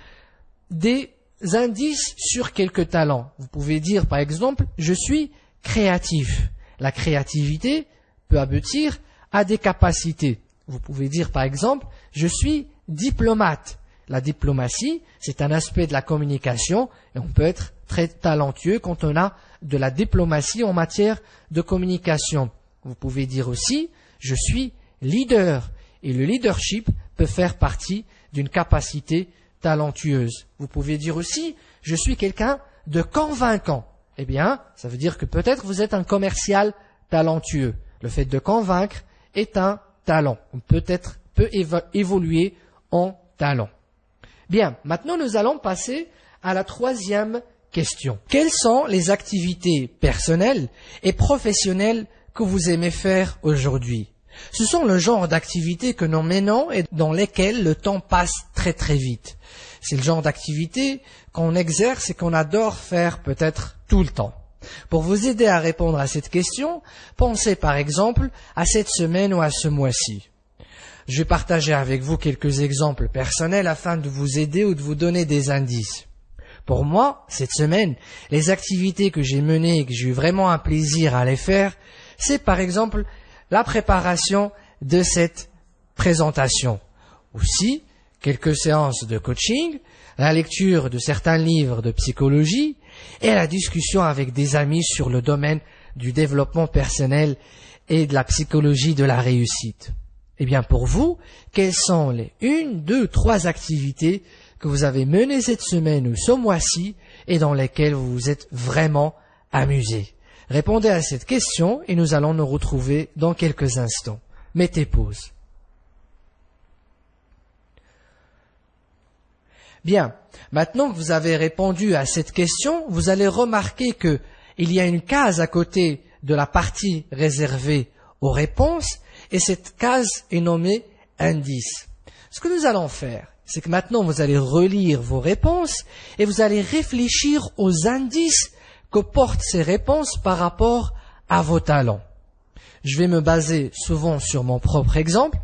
des indices sur quelques talents. Vous pouvez dire par exemple, je suis créatif. La créativité peut aboutir à des capacités. Vous pouvez dire par exemple, je suis diplomate. La diplomatie, c'est un aspect de la communication et on peut être très talentueux quand on a de la diplomatie en matière de communication. Vous pouvez dire aussi, je suis leader. Et le leadership peut faire partie d'une capacité talentueuse. Vous pouvez dire aussi, je suis quelqu'un de convaincant. Eh bien, ça veut dire que peut-être vous êtes un commercial talentueux. Le fait de convaincre est un talent. On peut évoluer en talent. Bien, maintenant nous allons passer à la troisième question. Quelles sont les activités personnelles et professionnelles que vous aimez faire aujourd'hui? Ce sont le genre d'activités que nous menons et dans lesquelles le temps passe très très vite. C'est le genre d'activités qu'on exerce et qu'on adore faire peut-être tout le temps. Pour vous aider à répondre à cette question, pensez par exemple à cette semaine ou à ce mois-ci. Je vais partager avec vous quelques exemples personnels afin de vous aider ou de vous donner des indices. Pour moi, cette semaine, les activités que j'ai menées et que j'ai eu vraiment un plaisir à les faire, c'est par exemple la préparation de cette présentation. Aussi, quelques séances de coaching, la lecture de certains livres de psychologie et la discussion avec des amis sur le domaine du développement personnel et de la psychologie de la réussite. Eh bien, pour vous, quelles sont les 1, 2, 3 activités que vous avez menées cette semaine ou ce mois-ci et dans lesquelles vous vous êtes vraiment amusé? Répondez à cette question et nous allons nous retrouver dans quelques instants. Mettez pause. Bien, maintenant que vous avez répondu à cette question, vous allez remarquer que il y a une case à côté de la partie réservée aux réponses et cette case est nommée indice. Ce que nous allons faire, c'est que maintenant vous allez relire vos réponses et vous allez réfléchir aux indices que portent ces réponses par rapport à vos talents. Je vais me baser souvent sur mon propre exemple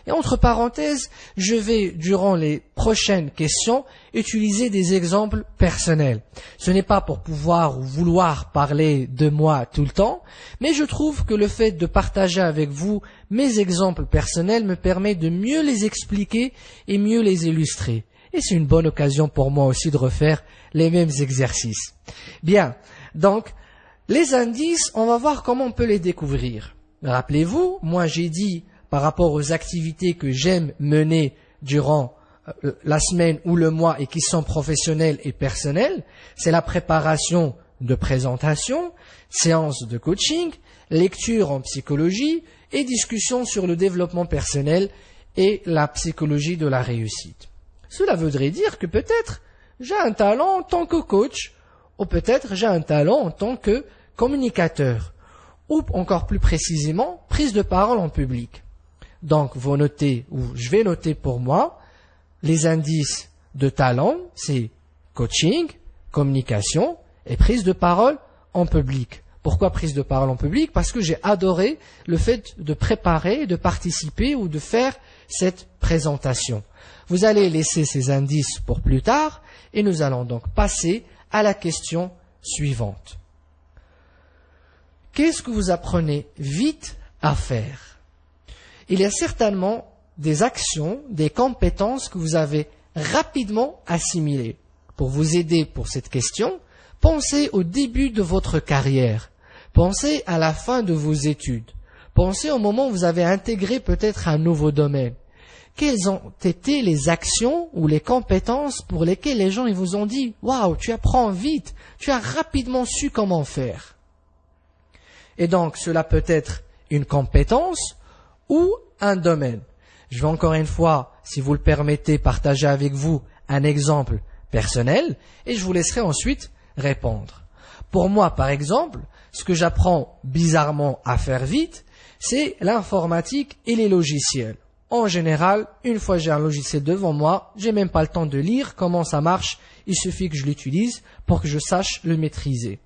et entre parenthèses, je vais, durant les prochaines questions, utiliser des exemples personnels. Ce n'est pas pour pouvoir ou vouloir parler de moi tout le temps, mais je trouve que le fait de partager avec vous mes exemples personnels me permet de mieux les expliquer et mieux les illustrer. Et c'est une bonne occasion pour moi aussi de refaire les mêmes exercices. Bien, donc, les indices, on va voir comment on peut les découvrir. Rappelez-vous, moi j'ai dit par rapport aux activités que j'aime mener durant la semaine ou le mois et qui sont professionnelles et personnelles, c'est la préparation de présentation, séance de coaching, lecture en psychologie et discussion sur le développement personnel et la psychologie de la réussite. Cela voudrait dire que peut-être j'ai un talent en tant que coach ou peut-être j'ai un talent en tant que communicateur ou encore plus précisément prise de parole en public. Donc, vous notez, ou je vais noter pour moi, les indices de talent, c'est coaching, communication et prise de parole en public. Pourquoi prise de parole en public? Parce que j'ai adoré le fait de préparer, de participer ou de faire cette présentation. Vous allez laisser ces indices pour plus tard et nous allons donc passer à la question suivante. Qu'est-ce que vous apprenez vite à faire? Il y a certainement des actions, des compétences que vous avez rapidement assimilées. Pour vous aider pour cette question, pensez au début de votre carrière. Pensez à la fin de vos études. Pensez au moment où vous avez intégré peut-être un nouveau domaine. Quelles ont été les actions ou les compétences pour lesquelles les gens ils vous ont dit « Waouh, tu apprends vite, tu as rapidement su comment faire ». Et donc, cela peut être une compétence ou un domaine. Je vais encore une fois, si vous le permettez, partager avec vous un exemple personnel et je vous laisserai ensuite répondre. Pour moi, par exemple, ce que j'apprends bizarrement à faire vite, c'est l'informatique et les logiciels. En général, une fois que j'ai un logiciel devant moi, j'ai même pas le temps de lire comment ça marche, il suffit que je l'utilise pour que je sache le maîtriser.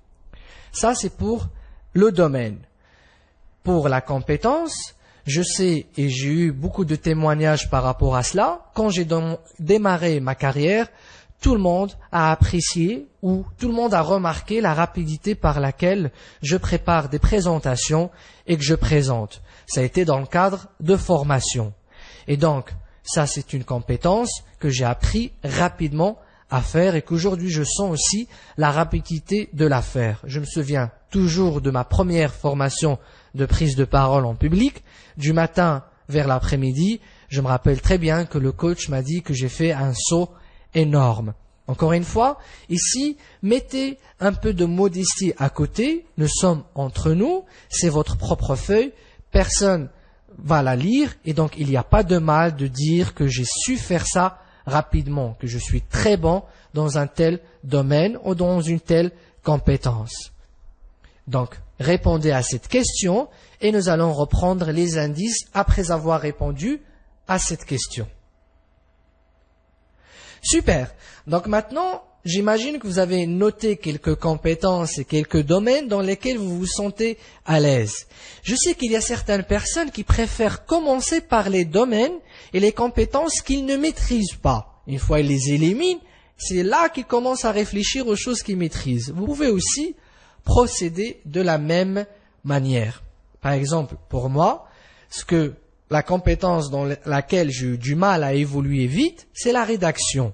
Ça, c'est pour le domaine. Pour la compétence, je sais et j'ai eu beaucoup de témoignages par rapport à cela. Quand j'ai démarré ma carrière, tout le monde a apprécié ou tout le monde a remarqué la rapidité par laquelle je prépare des présentations et que je présente. Ça a été dans le cadre de formation. Et donc, ça c'est une compétence que j'ai appris rapidement à faire et qu'aujourd'hui je sens aussi la rapidité de la faire. Je me souviens toujours de ma première formation de prise de parole en public. Du matin vers l'après-midi, je me rappelle très bien que le coach m'a dit que j'ai fait un saut énorme. Encore une fois, ici, mettez un peu de modestie à côté. Nous sommes entre nous, c'est votre propre feuille, personne va la lire et donc il n'y a pas de mal de dire que j'ai su faire ça rapidement, que je suis très bon dans un tel domaine ou dans une telle compétence. Donc, répondez à cette question et nous allons reprendre les indices après avoir répondu à cette question. Super. Donc maintenant, j'imagine que vous avez noté quelques compétences et quelques domaines dans lesquels vous vous sentez à l'aise. Je sais qu'il y a certaines personnes qui préfèrent commencer par les domaines et les compétences qu'ils ne maîtrisent pas. Une fois ils les éliminent, c'est là qu'il commence à réfléchir aux choses qu'il maîtrise. Vous pouvez aussi procéder de la même manière. Par exemple, pour moi, la compétence dans laquelle j'ai eu du mal à évoluer vite, c'est la rédaction.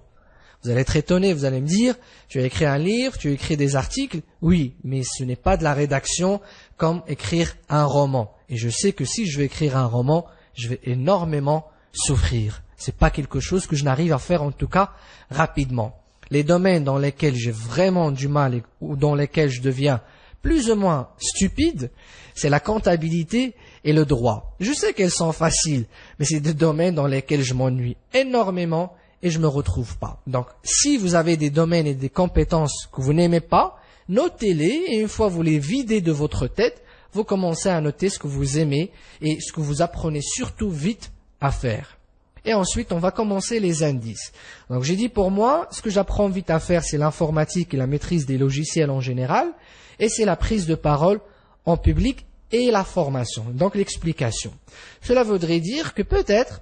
Vous allez être étonné, vous allez me dire, tu as écrit un livre, tu as écrit des articles. Oui, mais ce n'est pas de la rédaction comme écrire un roman. Et je sais que si je vais écrire un roman, je vais énormément souffrir. C'est pas quelque chose que je n'arrive à faire en tout cas rapidement. Les domaines dans lesquels j'ai vraiment du mal ou dans lesquels je deviens plus ou moins stupide, c'est la comptabilité et le droit. Je sais qu'elles sont faciles, mais c'est des domaines dans lesquels je m'ennuie énormément et je me retrouve pas. Donc, si vous avez des domaines et des compétences que vous n'aimez pas, notez-les et une fois vous les videz de votre tête, vous commencez à noter ce que vous aimez et ce que vous apprenez surtout vite à faire. Et ensuite, on va commencer les indices. Donc, j'ai dit pour moi, ce que j'apprends vite à faire, c'est l'informatique et la maîtrise des logiciels en général, et c'est la prise de parole en public et la formation, donc l'explication. Cela voudrait dire que peut-être,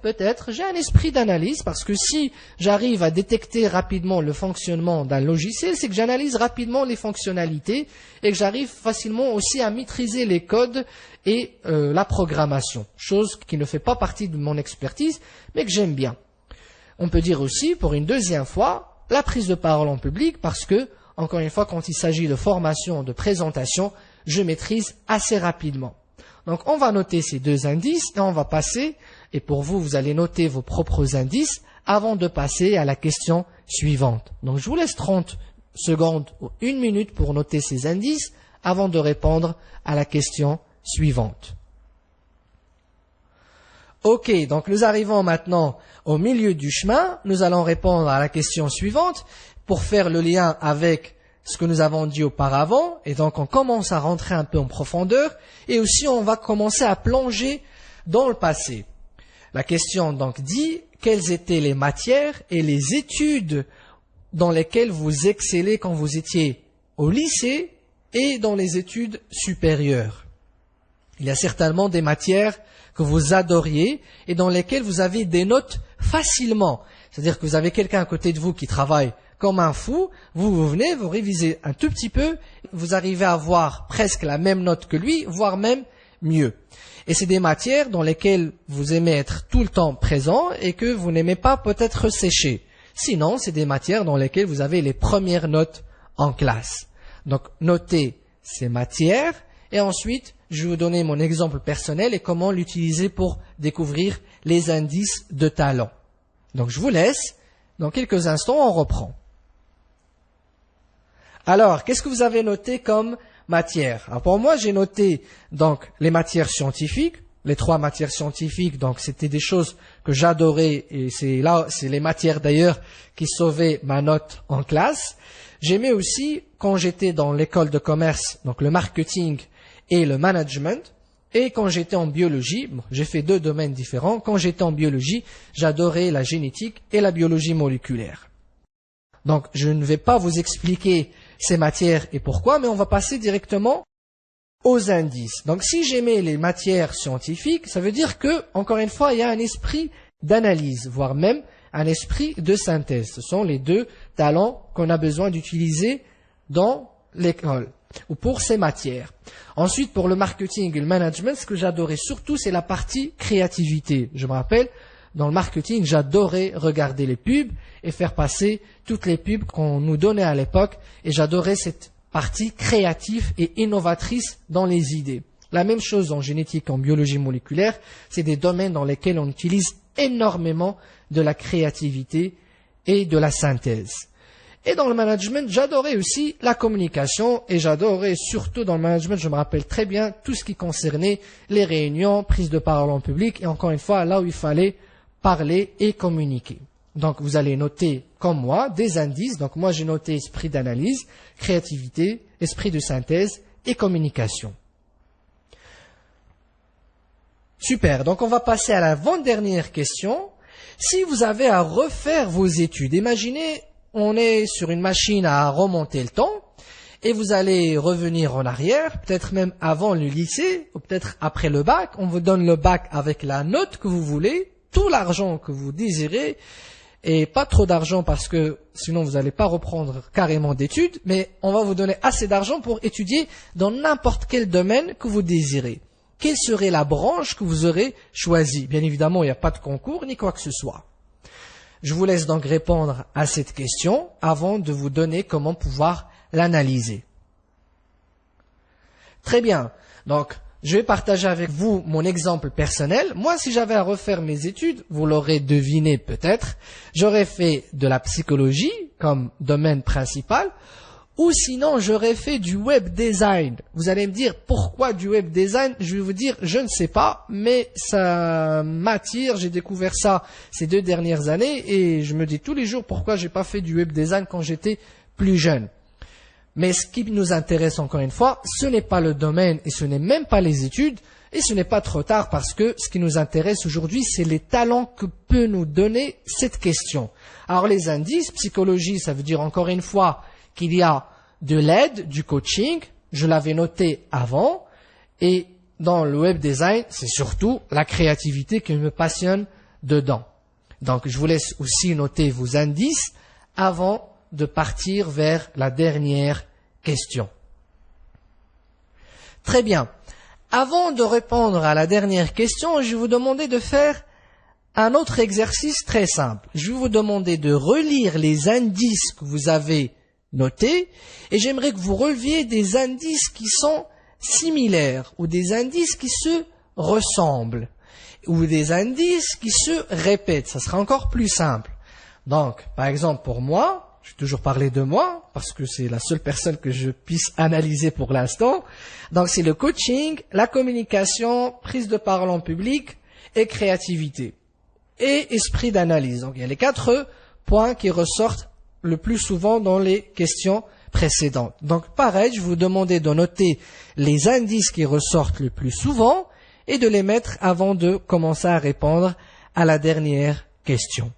j'ai un esprit d'analyse, parce que si j'arrive à détecter rapidement le fonctionnement d'un logiciel, c'est que j'analyse rapidement les fonctionnalités et que j'arrive facilement aussi à maîtriser les codes et la programmation, chose qui ne fait pas partie de mon expertise, mais que j'aime bien. On peut dire aussi, pour une deuxième fois, la prise de parole en public, parce que, encore une fois, quand il s'agit de formation, de présentation, je maîtrise assez rapidement. Donc, on va noter ces deux indices et on va passer, et pour vous, vous allez noter vos propres indices avant de passer à la question suivante. Donc, je vous laisse 30 secondes ou 1 minute pour noter ces indices avant de répondre à la question suivante. Ok, donc nous arrivons maintenant au milieu du chemin. Nous allons répondre à la question suivante pour faire le lien avec ce que nous avons dit auparavant, et donc on commence à rentrer un peu en profondeur, et aussi on va commencer à plonger dans le passé. La question donc dit, quelles étaient les matières et les études dans lesquelles vous excellez quand vous étiez au lycée et dans les études supérieures? Il y a certainement des matières que vous adoriez et dans lesquelles vous avez des notes facilement. C'est-à-dire que vous avez quelqu'un à côté de vous qui travaille comme un fou, vous venez, vous révisez un tout petit peu, vous arrivez à avoir presque la même note que lui, voire même mieux. Et c'est des matières dans lesquelles vous aimez être tout le temps présent et que vous n'aimez pas peut-être sécher. Sinon, c'est des matières dans lesquelles vous avez les premières notes en classe. Donc, notez ces matières et ensuite, je vais vous donner mon exemple personnel et comment l'utiliser pour découvrir les indices de talent. Donc, je vous laisse. Dans quelques instants, on reprend. Alors, qu'est-ce que vous avez noté comme matière? Alors, pour moi, j'ai noté donc les matières scientifiques, les 3 matières scientifiques. Donc, c'était des choses que j'adorais et c'est les matières d'ailleurs qui sauvaient ma note en classe. J'aimais aussi quand j'étais dans l'école de commerce, donc le marketing et le management. Et quand j'étais en biologie, j'ai fait 2 domaines différents. Quand j'étais en biologie, j'adorais la génétique et la biologie moléculaire. Donc, je ne vais pas vous expliquer ces matières et pourquoi, mais on va passer directement aux indices. Donc, si j'aimais les matières scientifiques, ça veut dire que, encore une fois, il y a un esprit d'analyse, voire même un esprit de synthèse. Ce sont les 2 talents qu'on a besoin d'utiliser dans l'école ou pour ces matières. Ensuite, pour le marketing et le management, ce que j'adorais surtout, c'est la partie créativité. Je me rappelle, dans le marketing, j'adorais regarder les pubs et faire passer toutes les pubs qu'on nous donnait à l'époque. Et j'adorais cette partie créative et innovatrice dans les idées. La même chose en génétique, en biologie moléculaire, c'est des domaines dans lesquels on utilise énormément de la créativité et de la synthèse. Et dans le management, j'adorais aussi la communication et j'adorais surtout dans le management, je me rappelle très bien tout ce qui concernait les réunions, prise de parole en public et encore une fois là où il fallait parler et communiquer. Donc vous allez noter comme moi des indices. Donc moi j'ai noté esprit d'analyse, créativité, esprit de synthèse et communication. Super, donc on va passer à l'avant-dernière question. Si vous avez à refaire vos études, imaginez on est sur une machine à remonter le temps et vous allez revenir en arrière, peut-être même avant le lycée ou peut-être après le bac. On vous donne le bac avec la note que vous voulez, tout l'argent que vous désirez et pas trop d'argent parce que sinon vous n'allez pas reprendre carrément d'études, mais on va vous donner assez d'argent pour étudier dans n'importe quel domaine que vous désirez. Quelle serait la branche que vous aurez choisie? Bien évidemment, il n'y a pas de concours ni quoi que ce soit. Je vous laisse donc répondre à cette question avant de vous donner comment pouvoir l'analyser. Très bien. Donc, je vais partager avec vous mon exemple personnel. Moi, si j'avais à refaire mes études, vous l'aurez deviné peut-être, j'aurais fait de la psychologie comme domaine principal, ou sinon j'aurais fait du web design. Vous allez me dire pourquoi du web design? Je vais vous dire je ne sais pas, mais ça m'attire. J'ai découvert ça ces 2 dernières années et je me dis tous les jours pourquoi j'ai pas fait du web design quand j'étais plus jeune. Mais ce qui nous intéresse encore une fois, ce n'est pas le domaine et ce n'est même pas les études et ce n'est pas trop tard parce que ce qui nous intéresse aujourd'hui, c'est les talents que peut nous donner cette question. Alors les indices, psychologie, ça veut dire encore une fois qu'il y a de l'aide, du coaching, je l'avais noté avant, et dans le web design, c'est surtout la créativité qui me passionne dedans. Donc je vous laisse aussi noter vos indices avant de partir vers la dernière question. Très bien. Avant de répondre à la dernière question, je vais vous demander de faire un autre exercice très simple. Je vais vous demander de relire les indices que vous avez notés et j'aimerais que vous releviez des indices qui sont similaires ou des indices qui se ressemblent ou des indices qui se répètent. Ça sera encore plus simple. Donc, par exemple, pour moi, je vais toujours parler de moi, parce que c'est la seule personne que je puisse analyser pour l'instant. Donc, c'est le coaching, la communication, prise de parole en public et créativité. Et esprit d'analyse. Donc, il y a les 4 points qui ressortent le plus souvent dans les questions précédentes. Donc, pareil, je vais vous demander de noter les indices qui ressortent le plus souvent et de les mettre avant de commencer à répondre à la dernière question.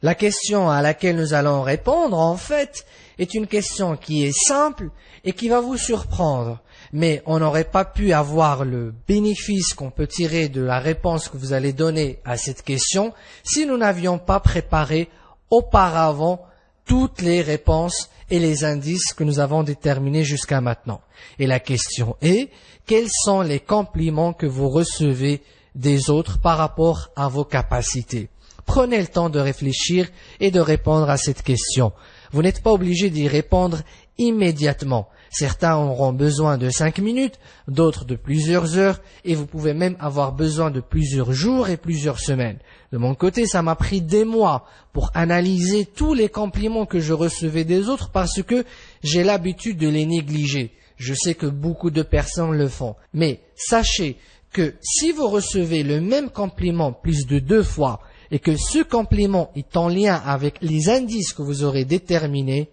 La question à laquelle nous allons répondre, en fait, est une question qui est simple et qui va vous surprendre. Mais on n'aurait pas pu avoir le bénéfice qu'on peut tirer de la réponse que vous allez donner à cette question si nous n'avions pas préparé auparavant toutes les réponses et les indices que nous avons déterminés jusqu'à maintenant. Et la question est, quels sont les compliments que vous recevez des autres par rapport à vos capacités? Prenez le temps de réfléchir et de répondre à cette question. Vous n'êtes pas obligé d'y répondre immédiatement. Certains auront besoin de 5 minutes, d'autres de plusieurs heures, et vous pouvez même avoir besoin de plusieurs jours et plusieurs semaines. De mon côté, ça m'a pris des mois pour analyser tous les compliments que je recevais des autres parce que j'ai l'habitude de les négliger. Je sais que beaucoup de personnes le font. Mais sachez que si vous recevez le même compliment plus de 2 fois, et que ce compliment est en lien avec les indices que vous aurez déterminés,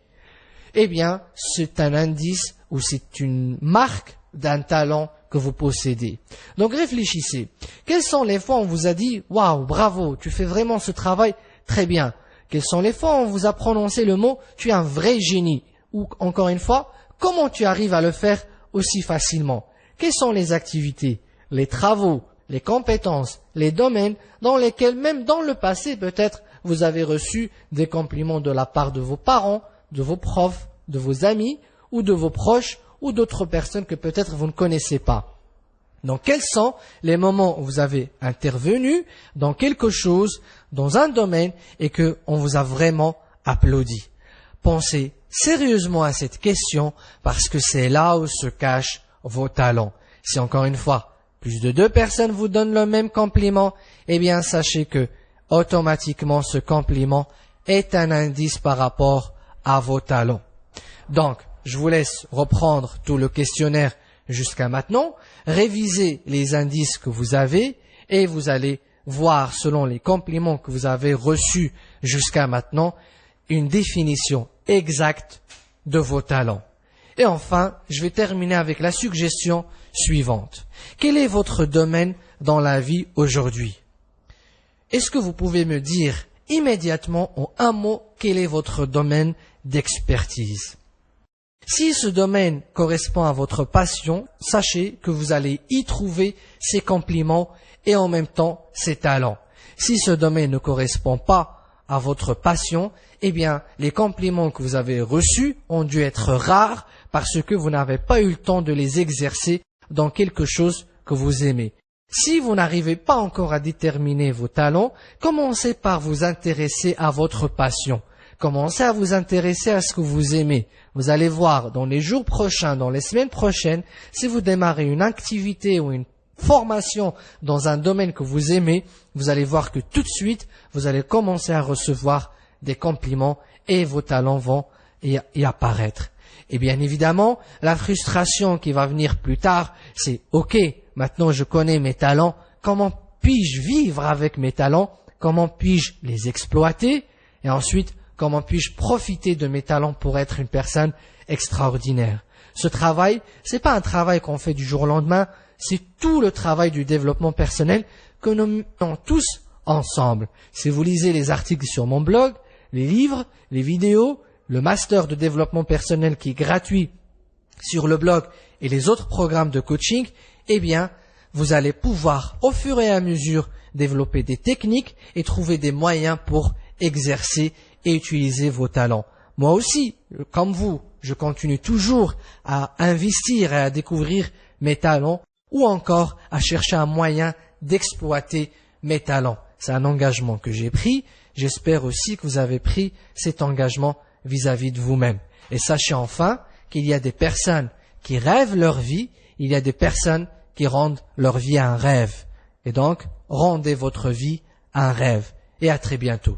eh bien, c'est un indice ou c'est une marque d'un talent que vous possédez. Donc réfléchissez. Quelles sont les fois où on vous a dit « Waouh, bravo, tu fais vraiment ce travail très bien ». Quelles sont les fois où on vous a prononcé le mot « Tu es un vrai génie » ou encore une fois « Comment tu arrives à le faire aussi facilement ». Quelles sont les activités, les travaux, les compétences, les domaines dans lesquels même dans le passé peut-être vous avez reçu des compliments de la part de vos parents, de vos profs, de vos amis ou de vos proches ou d'autres personnes que peut-être vous ne connaissez pas. Donc quels sont les moments où vous avez intervenu dans quelque chose, dans un domaine et que on vous a vraiment applaudi? Pensez sérieusement à cette question parce que c'est là où se cachent vos talents. Si encore une fois, plus de 2 personnes vous donnent le même compliment, eh bien sachez que automatiquement ce compliment est un indice par rapport à vos talents. Donc, je vous laisse reprendre tout le questionnaire jusqu'à maintenant, réviser les indices que vous avez et vous allez voir selon les compliments que vous avez reçus jusqu'à maintenant une définition exacte de vos talents. Et enfin, je vais terminer avec la suggestion suivante. Quel est votre domaine dans la vie aujourd'hui? Est-ce que vous pouvez me dire immédiatement en un mot quel est votre domaine d'expertise? Si ce domaine correspond à votre passion, sachez que vous allez y trouver ces compliments et en même temps ces talents. Si ce domaine ne correspond pas à votre passion, eh bien, les compliments que vous avez reçus ont dû être rares parce que vous n'avez pas eu le temps de les exercer dans quelque chose que vous aimez. Si vous n'arrivez pas encore à déterminer vos talents, commencez par vous intéresser à votre passion. Commencez à vous intéresser à ce que vous aimez. Vous allez voir dans les jours prochains, dans les semaines prochaines, si vous démarrez une activité ou une formation dans un domaine que vous aimez, vous allez voir que tout de suite, vous allez commencer à recevoir des compliments et vos talents vont y apparaître. Et bien évidemment, la frustration qui va venir plus tard, c'est « Ok, maintenant je connais mes talents, comment puis-je vivre avec mes talents? Comment puis-je les exploiter? Et ensuite, comment puis-je profiter de mes talents pour être une personne extraordinaire ?» Ce travail, c'est pas un travail qu'on fait du jour au lendemain, c'est tout le travail du développement personnel que nous menons tous ensemble. Si vous lisez les articles sur mon blog, les livres, les vidéos, le master de développement personnel qui est gratuit sur le blog et les autres programmes de coaching, eh bien, vous allez pouvoir au fur et à mesure développer des techniques et trouver des moyens pour exercer et utiliser vos talents. Moi aussi, comme vous, je continue toujours à investir et à découvrir mes talents ou encore à chercher un moyen d'exploiter mes talents. C'est un engagement que j'ai pris. J'espère aussi que vous avez pris cet engagement vis-à-vis de vous-même. Et sachez enfin qu'il y a des personnes qui rêvent leur vie, il y a des personnes qui rendent leur vie un rêve. Et donc, rendez votre vie un rêve. Et à très bientôt.